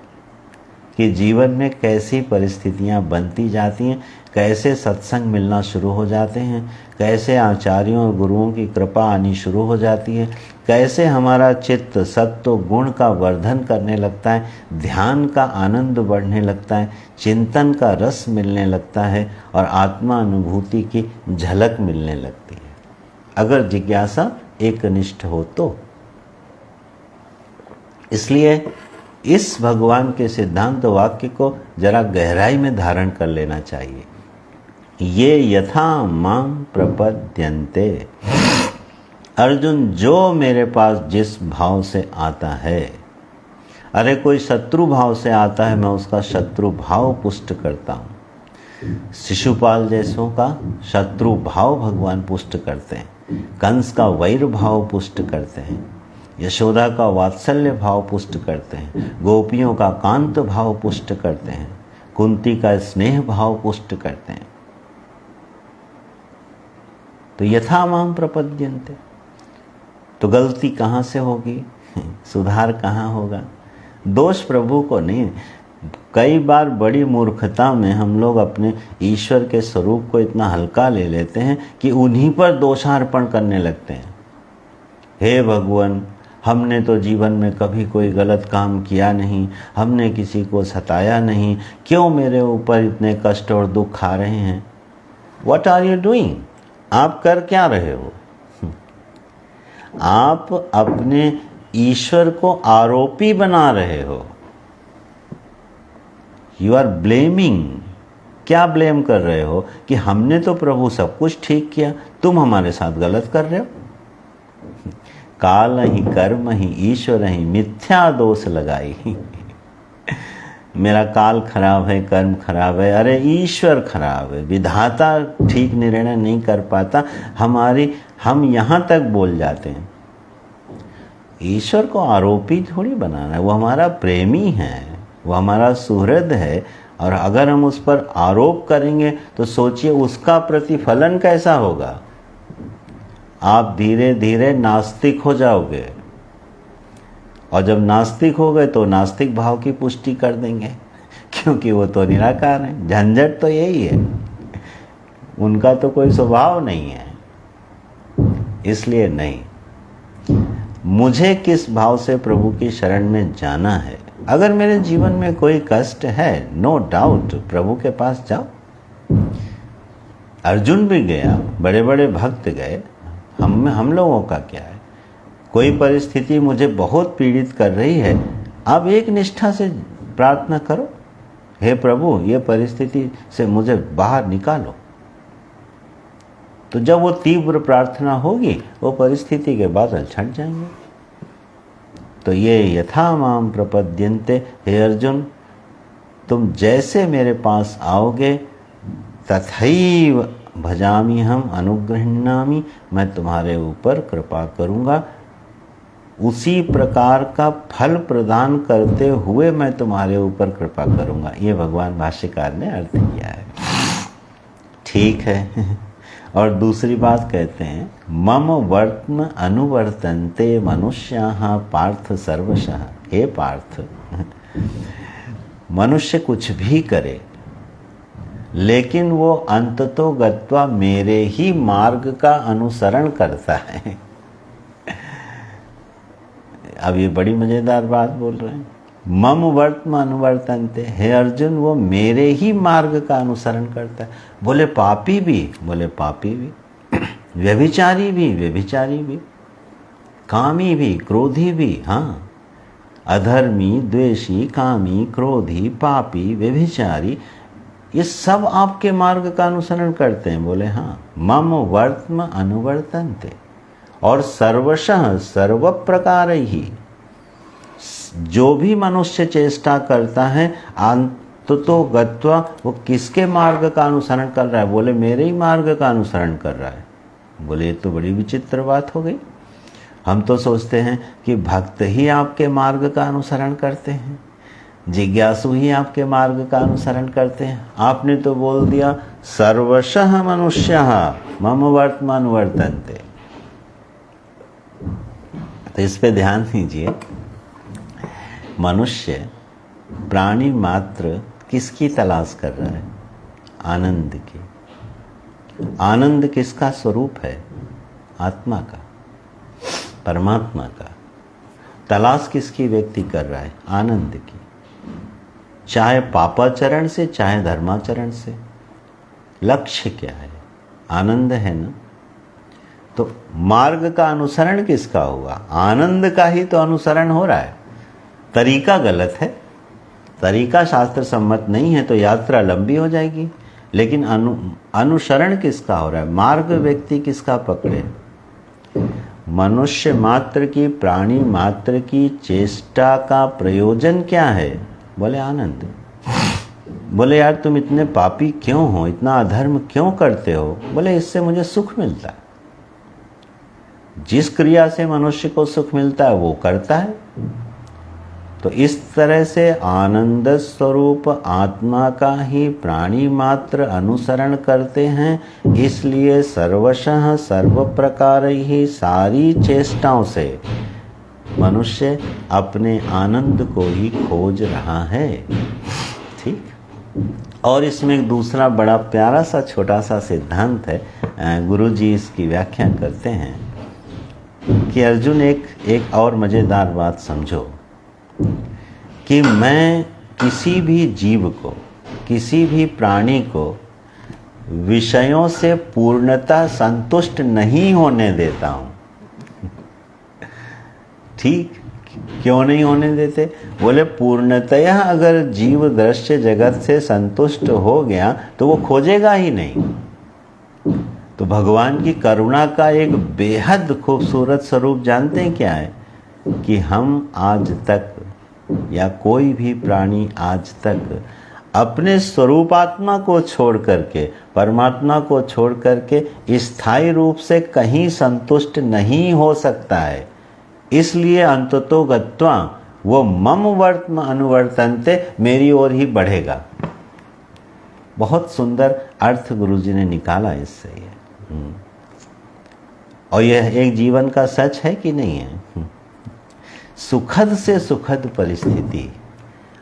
कि जीवन में कैसी परिस्थितियां बनती जाती हैं, कैसे सत्संग मिलना शुरू हो जाते हैं, कैसे आचार्यों और गुरुओं की कृपा आनी शुरू हो जाती है, कैसे हमारा चित्त सत्व गुण का वर्धन करने लगता है, ध्यान का आनंद बढ़ने लगता है, चिंतन का रस मिलने लगता है और आत्मा अनुभूति की झलक मिलने लगती है, अगर जिज्ञासा एकनिष्ठ हो तो। इसलिए इस भगवान के सिद्धांत वाक्य को जरा गहराई में धारण कर लेना चाहिए। ये यथा माम प्रपद्यन्ते, अर्जुन जो मेरे पास जिस भाव से आता है, अरे कोई शत्रु भाव से आता है मैं उसका शत्रु भाव पुष्ट करता हूँ। शिशुपाल जैसों का शत्रु भाव भगवान पुष्ट करते हैं, कंस का वैर भाव पुष्ट करते हैं, यशोदा का वात्सल्य भाव पुष्ट करते हैं, गोपियों का कांत भाव पुष्ट करते हैं, कुंती का स्नेह भाव पुष्ट करते हैं। तो यथा माम प्रपद्यन्ते, तो गलती कहाँ से होगी, सुधार कहाँ होगा? दोष प्रभु को नहीं। कई बार बड़ी मूर्खता में हम लोग अपने ईश्वर के स्वरूप को इतना हल्का ले लेते हैं कि उन्हीं पर दोषारोपण करने लगते हैं। हे भगवान, हमने तो जीवन में कभी कोई गलत काम किया नहीं, हमने किसी को सताया नहीं, क्यों मेरे ऊपर इतने कष्ट और दुख आ रहे हैं? What are you doing? आप कर क्या रहे हो? आप अपने ईश्वर को आरोपी बना रहे हो। You are blaming. क्या ब्लेम कर रहे हो कि हमने तो प्रभु सब कुछ ठीक किया, तुम हमारे साथ गलत कर रहे हो। काल ही कर्म ही ईश्वर ही मिथ्या दोष लगाई। मेरा काल खराब है, कर्म खराब है, अरे ईश्वर खराब है, विधाता ठीक निर्णय नहीं कर पाता, हम यहाँ तक बोल जाते हैं। ईश्वर को आरोपी थोड़ी बनाना है, वो हमारा प्रेमी है, वो हमारा सुहृद है, और अगर हम उस पर आरोप करेंगे तो सोचिए उसका प्रतिफलन कैसा होगा। आप धीरे धीरे नास्तिक हो जाओगे, और जब नास्तिक हो गए तो नास्तिक भाव की पुष्टि कर देंगे, क्योंकि वो तो निराकार है। झंझट तो यही है, उनका तो कोई स्वभाव नहीं है। इसलिए नहीं, मुझे किस भाव से प्रभु की शरण में जाना है। अगर मेरे जीवन में कोई कष्ट है, नो डाउट प्रभु के पास जाओ। अर्जुन भी गया, बड़े बड़े भक्त गए, हम लोगों का क्या है? कोई परिस्थिति मुझे बहुत पीड़ित कर रही है, अब एक निष्ठा से प्रार्थना करो, हे प्रभु ये परिस्थिति से मुझे बाहर निकालो। तो जब वो तीव्र प्रार्थना होगी, वो परिस्थिति के बादल छट जाएंगे। तो ये यथा माम प्रपद्यन्ते, हे अर्जुन तुम जैसे मेरे पास आओगे तथैव भजामि हम अनुगृह्णामि, मैं तुम्हारे ऊपर कृपा करूँगा, उसी प्रकार का फल प्रदान करते हुए मैं तुम्हारे ऊपर कृपा करूँगा। ये भगवान भाष्यकार ने अर्थ किया है। ठीक है। और दूसरी बात कहते हैं, मम वर्त्म अनुवर्तन्ते मनुष्याः पार्थ सर्वशः। हे पार्थ, मनुष्य कुछ भी करे लेकिन वो अंततो गत्वा मेरे ही मार्ग का अनुसरण करता है। अब ये बड़ी मजेदार बात बोल रहे हैं, मम वर्त्म अनुवर्तन्ते। हे अर्जुन, वो मेरे ही मार्ग का अनुसरण करता है। बोले पापी भी, बोले पापी भी, व्यभिचारी भी, कामी भी, क्रोधी भी। हाँ, अधर्मी, द्वेषी, कामी, क्रोधी, पापी, व्यभिचारी, ये सब आपके मार्ग का अनुसरण करते हैं। बोले हाँ, मम वर्त्म अनुवर्तन्ते। और सर्वशः सर्व प्रकार ही, जो भी मनुष्य चेष्टा करता है तो गत्वा वो किसके मार्ग का अनुसरण कर रहा है? बोले मेरे ही मार्ग का अनुसरण कर रहा है। बोले ये तो बड़ी विचित्र बात हो गई। हम तो सोचते हैं कि भक्त ही आपके मार्ग का अनुसरण करते हैं, जिज्ञासु ही आपके मार्ग का अनुसरण करते हैं। आपने तो बोल दिया सर्वशः मनुष्यः मम वर्त्मन वर्तन्ते। तो इस पे ध्यान दीजिए। मनुष्य प्राणी मात्र किसकी तलाश कर रहा है? आनंद की। आनंद किसका स्वरूप है? आत्मा का, परमात्मा का। तलाश किसकी व्यक्ति कर रहा है? आनंद की, चाहे पापाचरण से चाहे धर्माचरण से। लक्ष्य क्या है? आनंद है ना। तो मार्ग का अनुसरण किसका हुआ? आनंद का ही तो अनुसरण हो रहा है। तरीका गलत है, तरीका शास्त्र सम्मत नहीं है तो यात्रा लंबी हो जाएगी। लेकिन अनुसरण किसका हो रहा है? मार्ग व्यक्ति किसका पकड़े? मनुष्य मात्र की, प्राणी मात्र की चेष्टा का प्रयोजन क्या है? बोले आनंद। बोले यार तुम इतने पापी क्यों हो, इतना अधर्म क्यों करते हो? बोले इससे मुझे सुख मिलता है। जिस क्रिया से मनुष्य को सुख मिलता है वो करता है। तो इस तरह से आनंद स्वरूप आत्मा का ही प्राणी मात्र अनुसरण करते हैं। इसलिए सर्वशः सर्व प्रकार ही सारी चेष्टाओं से मनुष्य अपने आनंद को ही खोज रहा है। ठीक। और इसमें एक दूसरा बड़ा प्यारा सा छोटा सा सिद्धांत है। गुरुजी इसकी व्याख्या करते हैं कि अर्जुन एक और मजेदार बात समझो कि मैं किसी भी जीव को, किसी भी प्राणी को विषयों से पूर्णतः संतुष्ट नहीं होने देता हूं। ठीक, क्यों नहीं होने देते? बोले पूर्णतया अगर जीव दृश्य जगत से संतुष्ट हो गया तो वो खोजेगा ही नहीं। तो भगवान की करुणा का एक बेहद खूबसूरत स्वरूप जानते हैं क्या है? कि हम आज तक या कोई भी प्राणी आज तक अपने स्वरूपात्मा को छोड़ करके, परमात्मा को छोड़ करके स्थायी रूप से कहीं संतुष्ट नहीं हो सकता है। इसलिए अंततो गत्वा वो मम वर्त्म अनुवर्तन्ते, मेरी ओर ही बढ़ेगा। बहुत सुंदर अर्थ गुरुजी ने निकाला इससे ये। और यह एक जीवन का सच है कि नहीं है? सुखद से सुखद परिस्थिति।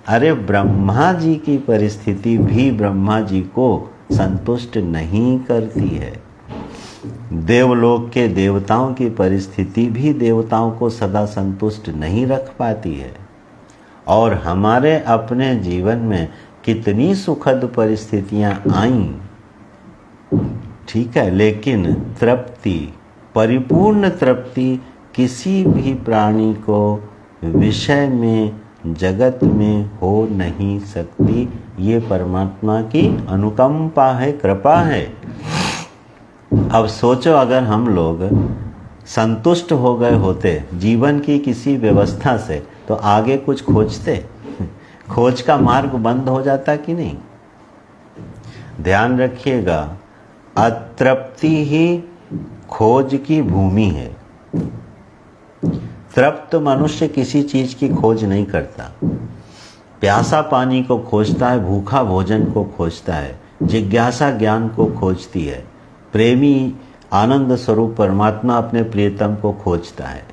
अरे ब्रह्मा जी की परिस्थिति भी ब्रह्मा जी को संतुष्ट नहीं करती है। देवलोक के देवताओं की परिस्थिति भी देवताओं को सदा संतुष्ट नहीं रख पाती है। और हमारे अपने जीवन में कितनी सुखद परिस्थितियां आईं, ठीक है, लेकिन तृप्ति, परिपूर्ण तृप्ति किसी भी प्राणी को विषय में, जगत में हो नहीं सकती। ये परमात्मा की अनुकंपा है, कृपा है। अब सोचो अगर हम लोग संतुष्ट हो गए होते जीवन की किसी व्यवस्था से तो आगे कुछ खोजते? खोज का मार्ग बंद हो जाता कि नहीं? ध्यान रखिएगा, अतृप्ति ही खोज की भूमि है। तृप्त मनुष्य किसी चीज की खोज नहीं करता। प्यासा पानी को खोजता है, भूखा भोजन को खोजता है, जिज्ञासा ज्ञान को खोजती है, प्रेमी आनंद स्वरूप परमात्मा अपने प्रियतम को खोजता है।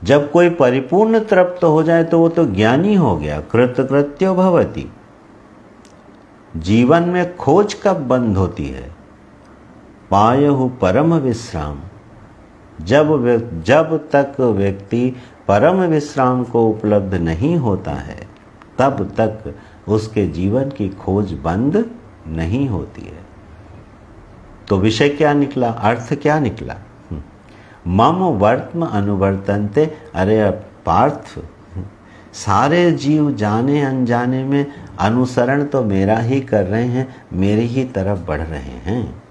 जब कोई परिपूर्ण तृप्त हो जाए तो वो तो ज्ञानी हो गया, कृतकृत्यो भवति। जीवन में खोज कब बंद होती है? पायहु परम विश्राम। जब तक व्यक्ति परम विश्राम को उपलब्ध नहीं होता है तब तक उसके जीवन की खोज बंद नहीं होती है। तो विषय क्या निकला, अर्थ क्या निकला? मम वर्त्म अनुवर्तन्ते। अरे पार्थ, सारे जीव जाने अनजाने में अनुसरण तो मेरा ही कर रहे हैं, मेरी ही तरफ बढ़ रहे हैं।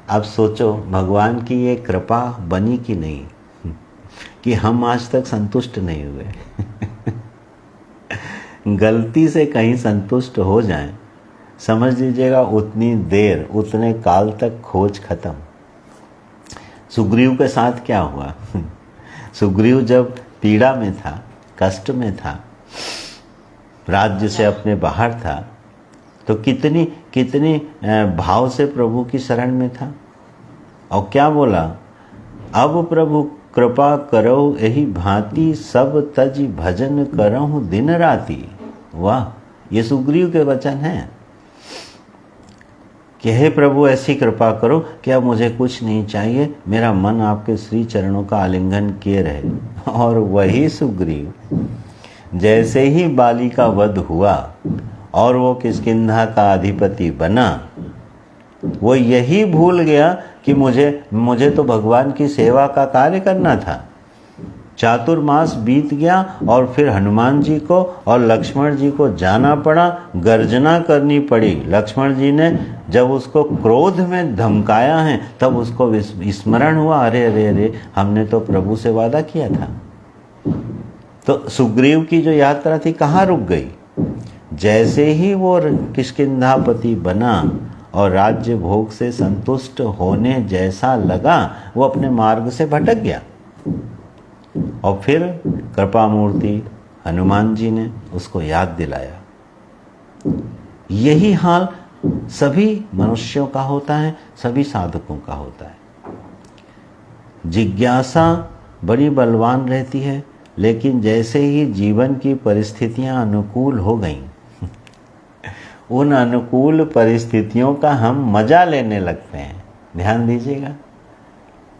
अब सोचो भगवान की ये कृपा बनी कि नहीं कि हम आज तक संतुष्ट नहीं हुए। गलती से कहीं संतुष्ट हो जाएं, समझ लीजिएगा उतनी देर उतने काल तक खोज खत्म। सुग्रीव के साथ क्या हुआ? सुग्रीव जब पीड़ा में था, कष्ट में था, राज्य से अपने बाहर था, तो कितनी कितनी भाव से प्रभु की शरण में था। और क्या बोला? अब प्रभु कृपा करो यही भांति, सब तज भजन करहु दिन राति। वाह, ये सुग्रीव के वचन हैं कि हे प्रभु ऐसी कृपा करो कि अब मुझे कुछ नहीं चाहिए, मेरा मन आपके श्री चरणों का आलिंगन किए रहे। और वही सुग्रीव जैसे ही बाली का वध हुआ और वो किष्किंधा का अधिपति बना, वो यही भूल गया कि मुझे तो भगवान की सेवा का कार्य करना था। चातुर्मास बीत गया और फिर हनुमान जी को और लक्ष्मण जी को जाना पड़ा, गर्जना करनी पड़ी। लक्ष्मण जी ने जब उसको क्रोध में धमकाया है तब उसको स्मरण हुआ, अरे अरे अरे हमने तो प्रभु से वादा किया था। तो सुग्रीव की जो यात्रा थी कहाँ रुक गई? जैसे ही वो किष्किंधापति बना और राज्य भोग से संतुष्ट होने जैसा लगा, वो अपने मार्ग से भटक गया। और फिर कृपा मूर्ति हनुमान जी ने उसको याद दिलाया। यही हाल सभी मनुष्यों का होता है, सभी साधकों का होता है। जिज्ञासा बड़ी बलवान रहती है, लेकिन जैसे ही जीवन की परिस्थितियां अनुकूल हो गईं, उन अनुकूल परिस्थितियों का हम मजा लेने लगते हैं। ध्यान दीजिएगा,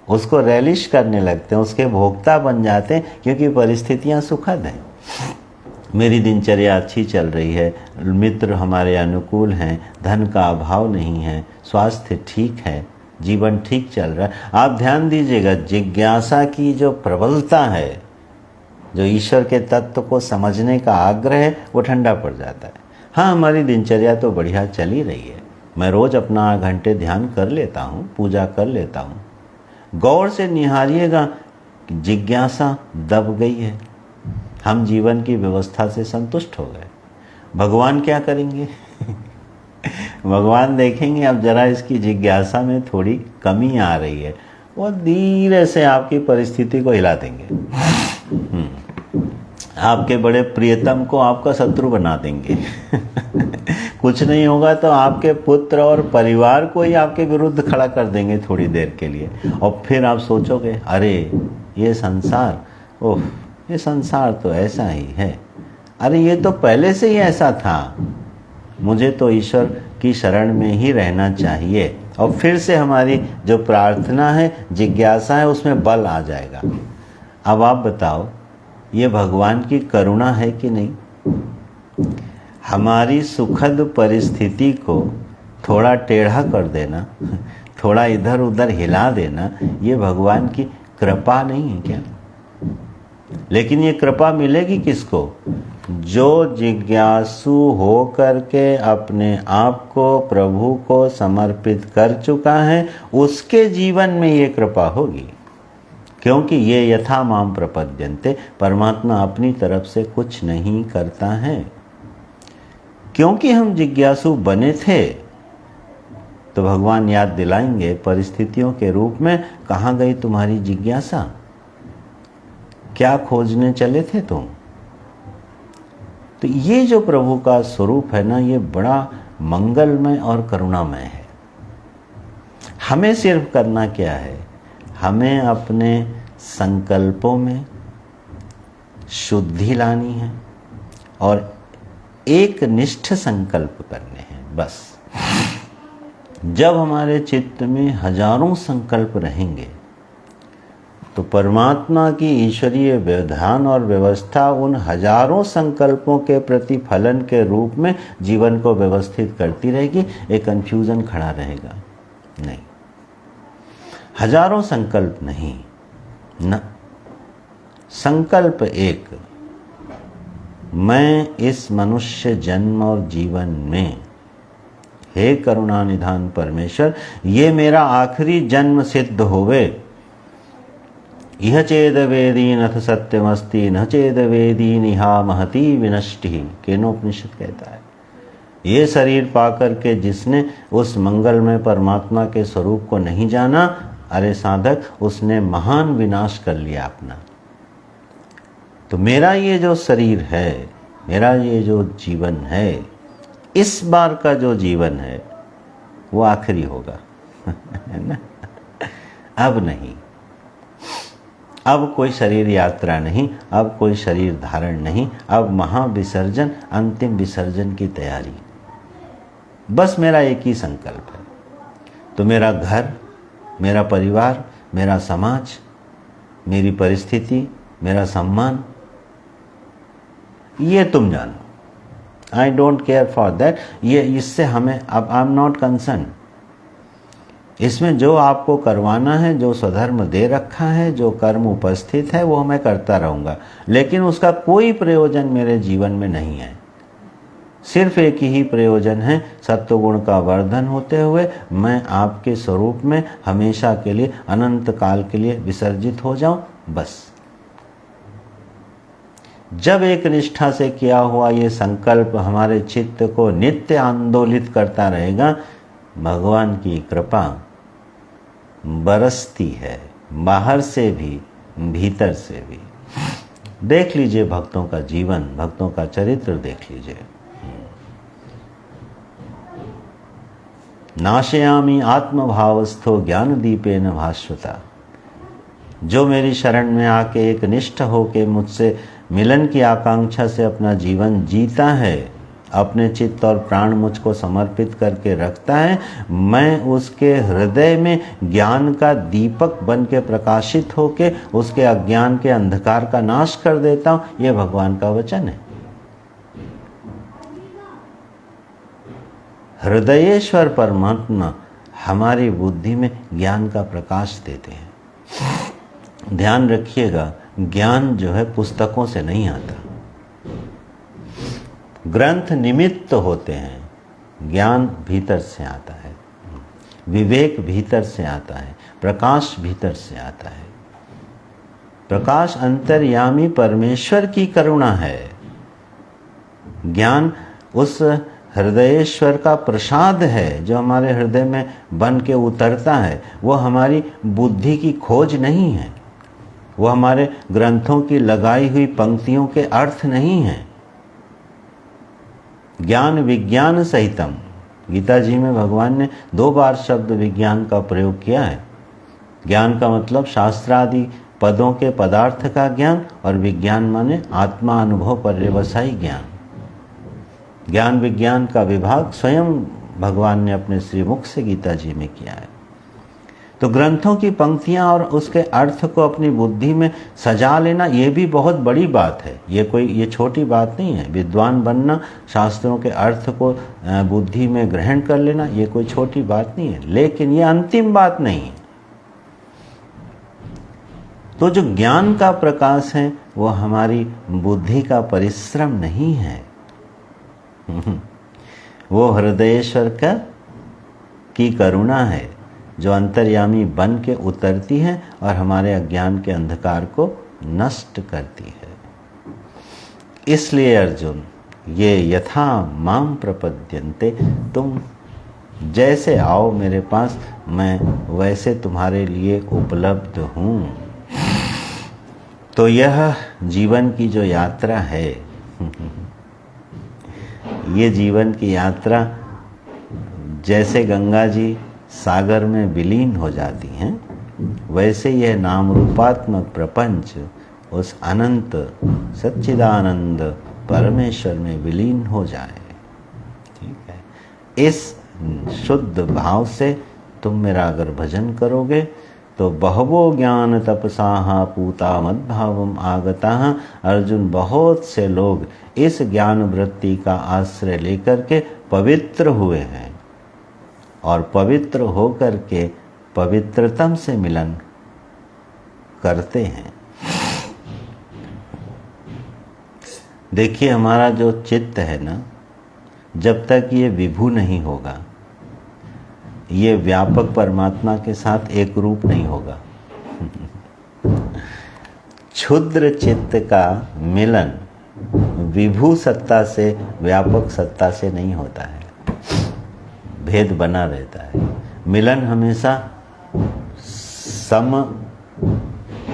उसको रैलिश करने लगते हैं, उसके भोक्ता बन जाते हैं, क्योंकि परिस्थितियां सुखद हैं। मेरी दिनचर्या अच्छी चल रही है, मित्र हमारे अनुकूल हैं, धन का अभाव नहीं है, स्वास्थ्य ठीक है, जीवन ठीक चल रहा है। आप ध्यान दीजिएगा, जिज्ञासा की जो प्रबलता है, जो ईश्वर के तत्व को समझने का आग्रह है, वो ठंडा पड़ जाता है। हाँ, हमारी दिनचर्या तो बढ़िया चल ही रही है, मैं रोज़ अपना 8 घंटे ध्यान कर लेता हूँ, पूजा कर लेता हूँ। गौर से निहारिएगा, जिज्ञासा दब गई है, हम जीवन की व्यवस्था से संतुष्ट हो गए। भगवान क्या करेंगे? भगवान देखेंगे अब जरा इसकी जिज्ञासा में थोड़ी कमी आ रही है, वो धीरे से आपकी परिस्थिति को हिला देंगे। आपके बड़े प्रियतम को आपका शत्रु बना देंगे। कुछ नहीं होगा तो आपके पुत्र और परिवार को ही आपके विरुद्ध खड़ा कर देंगे थोड़ी देर के लिए, और फिर आप सोचोगे अरे ये संसार, ओह ये संसार तो ऐसा ही है, अरे ये तो पहले से ही ऐसा था, मुझे तो ईश्वर की शरण में ही रहना चाहिए। और फिर से हमारी जो प्रार्थना है, जिज्ञासा है, उसमें बल आ जाएगा। अब आप बताओ, ये भगवान की करुणा है कि नहीं? हमारी सुखद परिस्थिति को थोड़ा टेढ़ा कर देना, थोड़ा इधर उधर हिला देना, ये भगवान की कृपा नहीं है क्या? लेकिन ये कृपा मिलेगी किसको? जो जिज्ञासु हो करके अपने आप को प्रभु को समर्पित कर चुका है, उसके जीवन में ये कृपा होगी। क्योंकि ये यथा माम प्रपद्यन्ते, परमात्मा अपनी तरफ से कुछ नहीं करता है। क्योंकि हम जिज्ञासु बने थे, तो भगवान याद दिलाएंगे परिस्थितियों के रूप में, कहाँ गई तुम्हारी जिज्ञासा? क्या खोजने चले थे तुम? तो ये जो प्रभु का स्वरूप है ना, ये बड़ा मंगलमय और करुणामय है। हमें सिर्फ करना क्या है? हमें अपने संकल्पों में शुद्धि लानी है और एक निष्ठ संकल्प करने हैं, बस। जब हमारे चित्त में हजारों संकल्प रहेंगे, तो परमात्मा की ईश्वरीय विधान और व्यवस्था उन हजारों संकल्पों के प्रतिफलन के रूप में जीवन को व्यवस्थित करती रहेगी। एक कंफ्यूजन खड़ा रहेगा नहीं, हजारों संकल्प नहीं न, संकल्प एक, मैं इस मनुष्य जन्म और जीवन में, हे करुणा निधान परमेश्वर, ये मेरा आखिरी जन्म सिद्ध होवे इह चेद वेदी नथ सत्यमस्ति न चेद वेदी निहा महती विनष्टि, केनोपनिषद कहता है। ये शरीर पाकर के जिसने उस मंगलमय परमात्मा के स्वरूप को नहीं जाना, अरे साधक, उसने महान विनाश कर लिया अपना। तो मेरा ये जो शरीर है, मेरा ये जो जीवन है, इस बार का जो जीवन है वो आखिरी होगा है ना। अब नहीं, अब कोई शरीर यात्रा नहीं, अब कोई शरीर धारण नहीं, अब महाविसर्जन, अंतिम विसर्जन की तैयारी। बस मेरा एक ही संकल्प है। तो मेरा घर, मेरा परिवार, मेरा समाज, मेरी परिस्थिति, मेरा सम्मान, ये तुम जानो। I don't care for that. ये इससे हमें, अब आई एम नॉट कंसर्न। इसमें जो आपको करवाना है, जो स्वधर्म दे रखा है, जो कर्म उपस्थित है, वो मैं करता रहूँगा, लेकिन उसका कोई प्रयोजन मेरे जीवन में नहीं है। सिर्फ एक ही प्रयोजन है, सत्वगुण का वर्धन होते हुए मैं आपके स्वरूप में हमेशा के लिए, अनंत काल के लिए विसर्जित हो जाऊं, बस। जब एक निष्ठा से किया हुआ ये संकल्प हमारे चित्त को नित्य आंदोलित करता रहेगा, भगवान की कृपा बरसती है, बाहर से भी भीतर से भी। देख लीजिए भक्तों का जीवन, भक्तों का चरित्र देख लीजिए। नाशयामि आत्मभावस्थो ज्ञान दीपेन भास्वता। जो मेरी शरण में आके एक निष्ठ होके मुझसे मिलन की आकांक्षा से अपना जीवन जीता है, अपने चित्त और प्राण मुझको समर्पित करके रखता है, मैं उसके हृदय में ज्ञान का दीपक बन के प्रकाशित होके उसके अज्ञान के अंधकार का नाश कर देता हूँ। ये भगवान का वचन है। हृदयेश्वर परमात्मा हमारी बुद्धि में ज्ञान का प्रकाश देते हैं। ध्यान रखिएगा, ज्ञान जो है पुस्तकों से नहीं आता। ग्रंथ निमित्त होते हैं, ज्ञान भीतर से आता है, विवेक भीतर से आता है, प्रकाश भीतर से आता है। प्रकाश अंतर्यामी परमेश्वर की करुणा है। ज्ञान उस हृदयेश्वर का प्रसाद है जो हमारे हृदय में बन के उतरता है। वो हमारी बुद्धि की खोज नहीं है, वो हमारे ग्रंथों की लगाई हुई पंक्तियों के अर्थ नहीं है। ज्ञान विज्ञान सहितम, गीता जी में भगवान ने 2 बार शब्द विज्ञान का प्रयोग किया है। ज्ञान का मतलब शास्त्रादि पदों के पदार्थ का ज्ञान, और विज्ञान माने आत्मा अनुभव पर्यवसायी ज्ञान। ज्ञान विज्ञान का विभाग स्वयं भगवान ने अपने श्रीमुख से गीता जी में किया है। तो ग्रंथों की पंक्तियां और उसके अर्थ को अपनी बुद्धि में सजा लेना, ये भी बहुत बड़ी बात है। ये छोटी बात नहीं है। विद्वान बनना, शास्त्रों के अर्थ को बुद्धि में ग्रहण कर लेना, ये कोई छोटी बात नहीं है, लेकिन ये अंतिम बात नहीं है। तो जो ज्ञान का प्रकाश है वो हमारी बुद्धि का परिश्रम नहीं है, वो हृदयेश्वर की करुणा है जो अंतर्यामी बन के उतरती है और हमारे अज्ञान के अंधकार को नष्ट करती है। इसलिए अर्जुन, ये यथा माम प्रपद्यन्ते, तुम जैसे आओ मेरे पास, मैं वैसे तुम्हारे लिए उपलब्ध हूँ। तो यह जीवन की जो यात्रा है, ये जीवन की यात्रा जैसे गंगा जी सागर में विलीन हो जाती हैं, वैसे यह नाम रूपात्मक प्रपंच उस अनंत सच्चिदानंद परमेश्वर में विलीन हो जाए। ठीक है, इस शुद्ध भाव से तुम मेरा अगर भजन करोगे तो बहवो ज्ञान तपसाहा पूता मद्भावम आगताः। अर्जुन, बहुत से लोग इस ज्ञान वृत्ति का आश्रय लेकर के पवित्र हुए हैं और पवित्र होकर के पवित्रतम से मिलन करते हैं। देखिए, हमारा जो चित्त है ना, जब तक ये विभू नहीं होगा, ये व्यापक परमात्मा के साथ एक रूप नहीं होगा। क्षुद्र चित्त का मिलन विभू सत्ता से, व्यापक सत्ता से नहीं होता है, भेद बना रहता है। मिलन हमेशा सम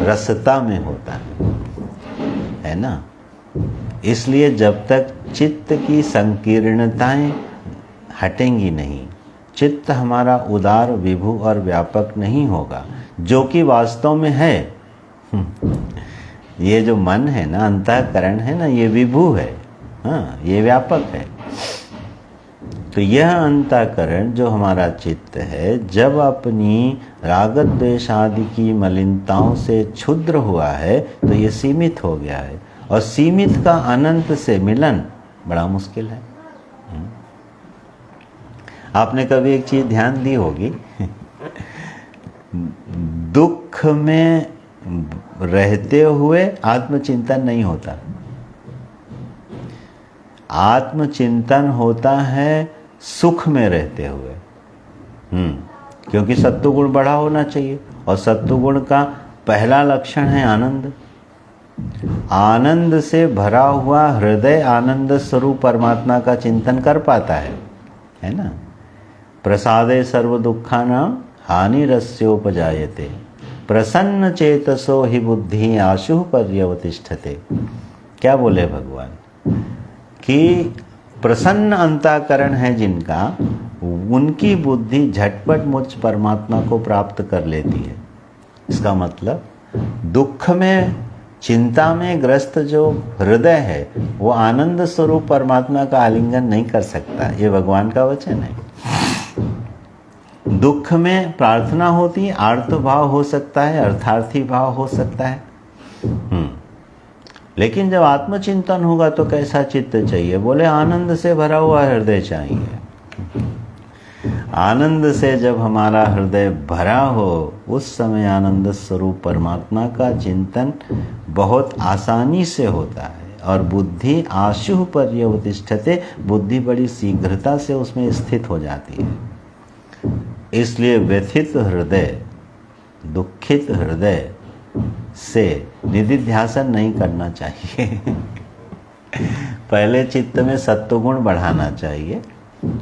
रसता में होता है ना। इसलिए जब तक चित्त की संकीर्णताएं हटेंगी नहीं, चित्त हमारा उदार, विभू और व्यापक नहीं होगा, जो कि वास्तव में है। ये जो मन है ना, अंतःकरण है ना, ये विभू है, हाँ, ये व्यापक है। तो यह अंतःकरण जो हमारा चित्त है, जब अपनी राग द्वेष आदि की मलिनताओं से क्षुद्र हुआ है तो ये सीमित हो गया है, और सीमित का अनंत से मिलन बड़ा मुश्किल है। आपने कभी एक चीज ध्यान दी होगी, दुख में रहते हुए आत्मचिंतन नहीं होता। आत्मचिंतन होता है सुख में रहते हुए। क्योंकि सत्वगुण बड़ा होना चाहिए, और सत्वगुण का पहला लक्षण है आनंद। आनंद से भरा हुआ हृदय आनंद स्वरूप परमात्मा का चिंतन कर पाता है ना। प्रसादे सर्व दुखानां हानिरस्योपजायते, प्रसन्न चेतसो हि बुद्धि आशु पर्यवतिष्ठते। क्या बोले भगवान कि प्रसन्न अंतःकरण है जिनका, उनकी बुद्धि झटपट मुझ परमात्मा को प्राप्त कर लेती है। इसका मतलब दुख में, चिंता में ग्रस्त जो हृदय है, वो आनंद स्वरूप परमात्मा का आलिंगन नहीं कर सकता। ये भगवान का वचन है। दुख में प्रार्थना होती है, आर्त भाव हो सकता है, अर्थार्थी भाव हो सकता है। लेकिन जब आत्मचिंतन होगा तो कैसा चित्त चाहिए? बोले आनंद से भरा हुआ हृदय चाहिए। आनंद से जब हमारा हृदय भरा हो, उस समय आनंद स्वरूप परमात्मा का चिंतन बहुत आसानी से होता है, और बुद्धि आशु पर्यवतिष्ठते, बुद्धि बड़ी शीघ्रता से उसमें स्थित हो जाती है। इसलिए व्यथित हृदय, दुखित हृदय से निधिध्यासन नहीं करना चाहिए। पहले चित्त में सत्वगुण बढ़ाना चाहिए।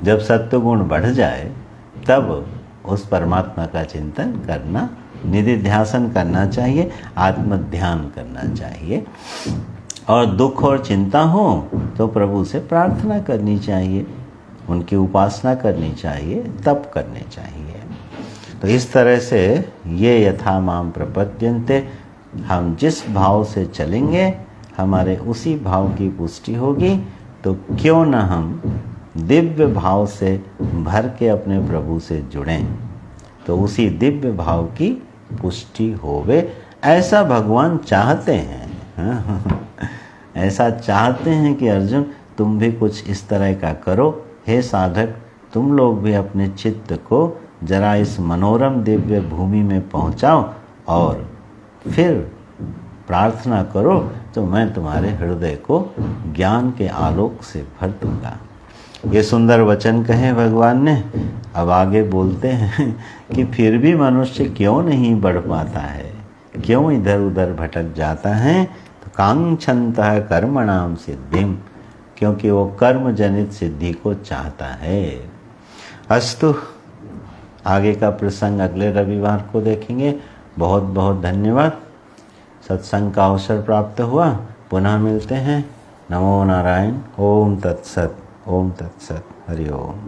जब सत्वगुण बढ़ जाए तब उस परमात्मा का चिंतन करना, निधिध्यासन करना चाहिए, आत्मध्यान करना चाहिए। और दुख और चिंता हो तो प्रभु से प्रार्थना करनी चाहिए, उनकी उपासना करनी चाहिए, तप करने चाहिए। तो इस तरह से ये यथा माम प्रपद्यन्ते, हम जिस भाव से चलेंगे हमारे उसी भाव की पुष्टि होगी। तो क्यों न हम दिव्य भाव से भर के अपने प्रभु से जुड़ें, तो उसी दिव्य भाव की पुष्टि होवे, ऐसा भगवान चाहते हैं। ऐसा चाहते हैं कि अर्जुन तुम भी कुछ इस तरह का करो। हे साधक, तुम लोग भी अपने चित्त को जरा इस मनोरम दिव्य भूमि में पहुंचाओ और फिर प्रार्थना करो, तो मैं तुम्हारे हृदय को ज्ञान के आलोक से भर दूंगा। ये सुंदर वचन कहे भगवान ने। अब आगे बोलते हैं कि फिर भी मनुष्य क्यों नहीं बढ़ पाता है, क्यों इधर उधर भटक जाता है? तो कांक्षन्तः कर्मणाम सिद्धिम, क्योंकि वो कर्म जनित सिद्धि को चाहता है। अस्तु, आगे का प्रसंग अगले रविवार को देखेंगे। बहुत बहुत धन्यवाद। सत्संग का अवसर प्राप्त हुआ, पुनः मिलते हैं। नमो नारायण। ओम तत्सत। ओम तत्सत। हरि ओम।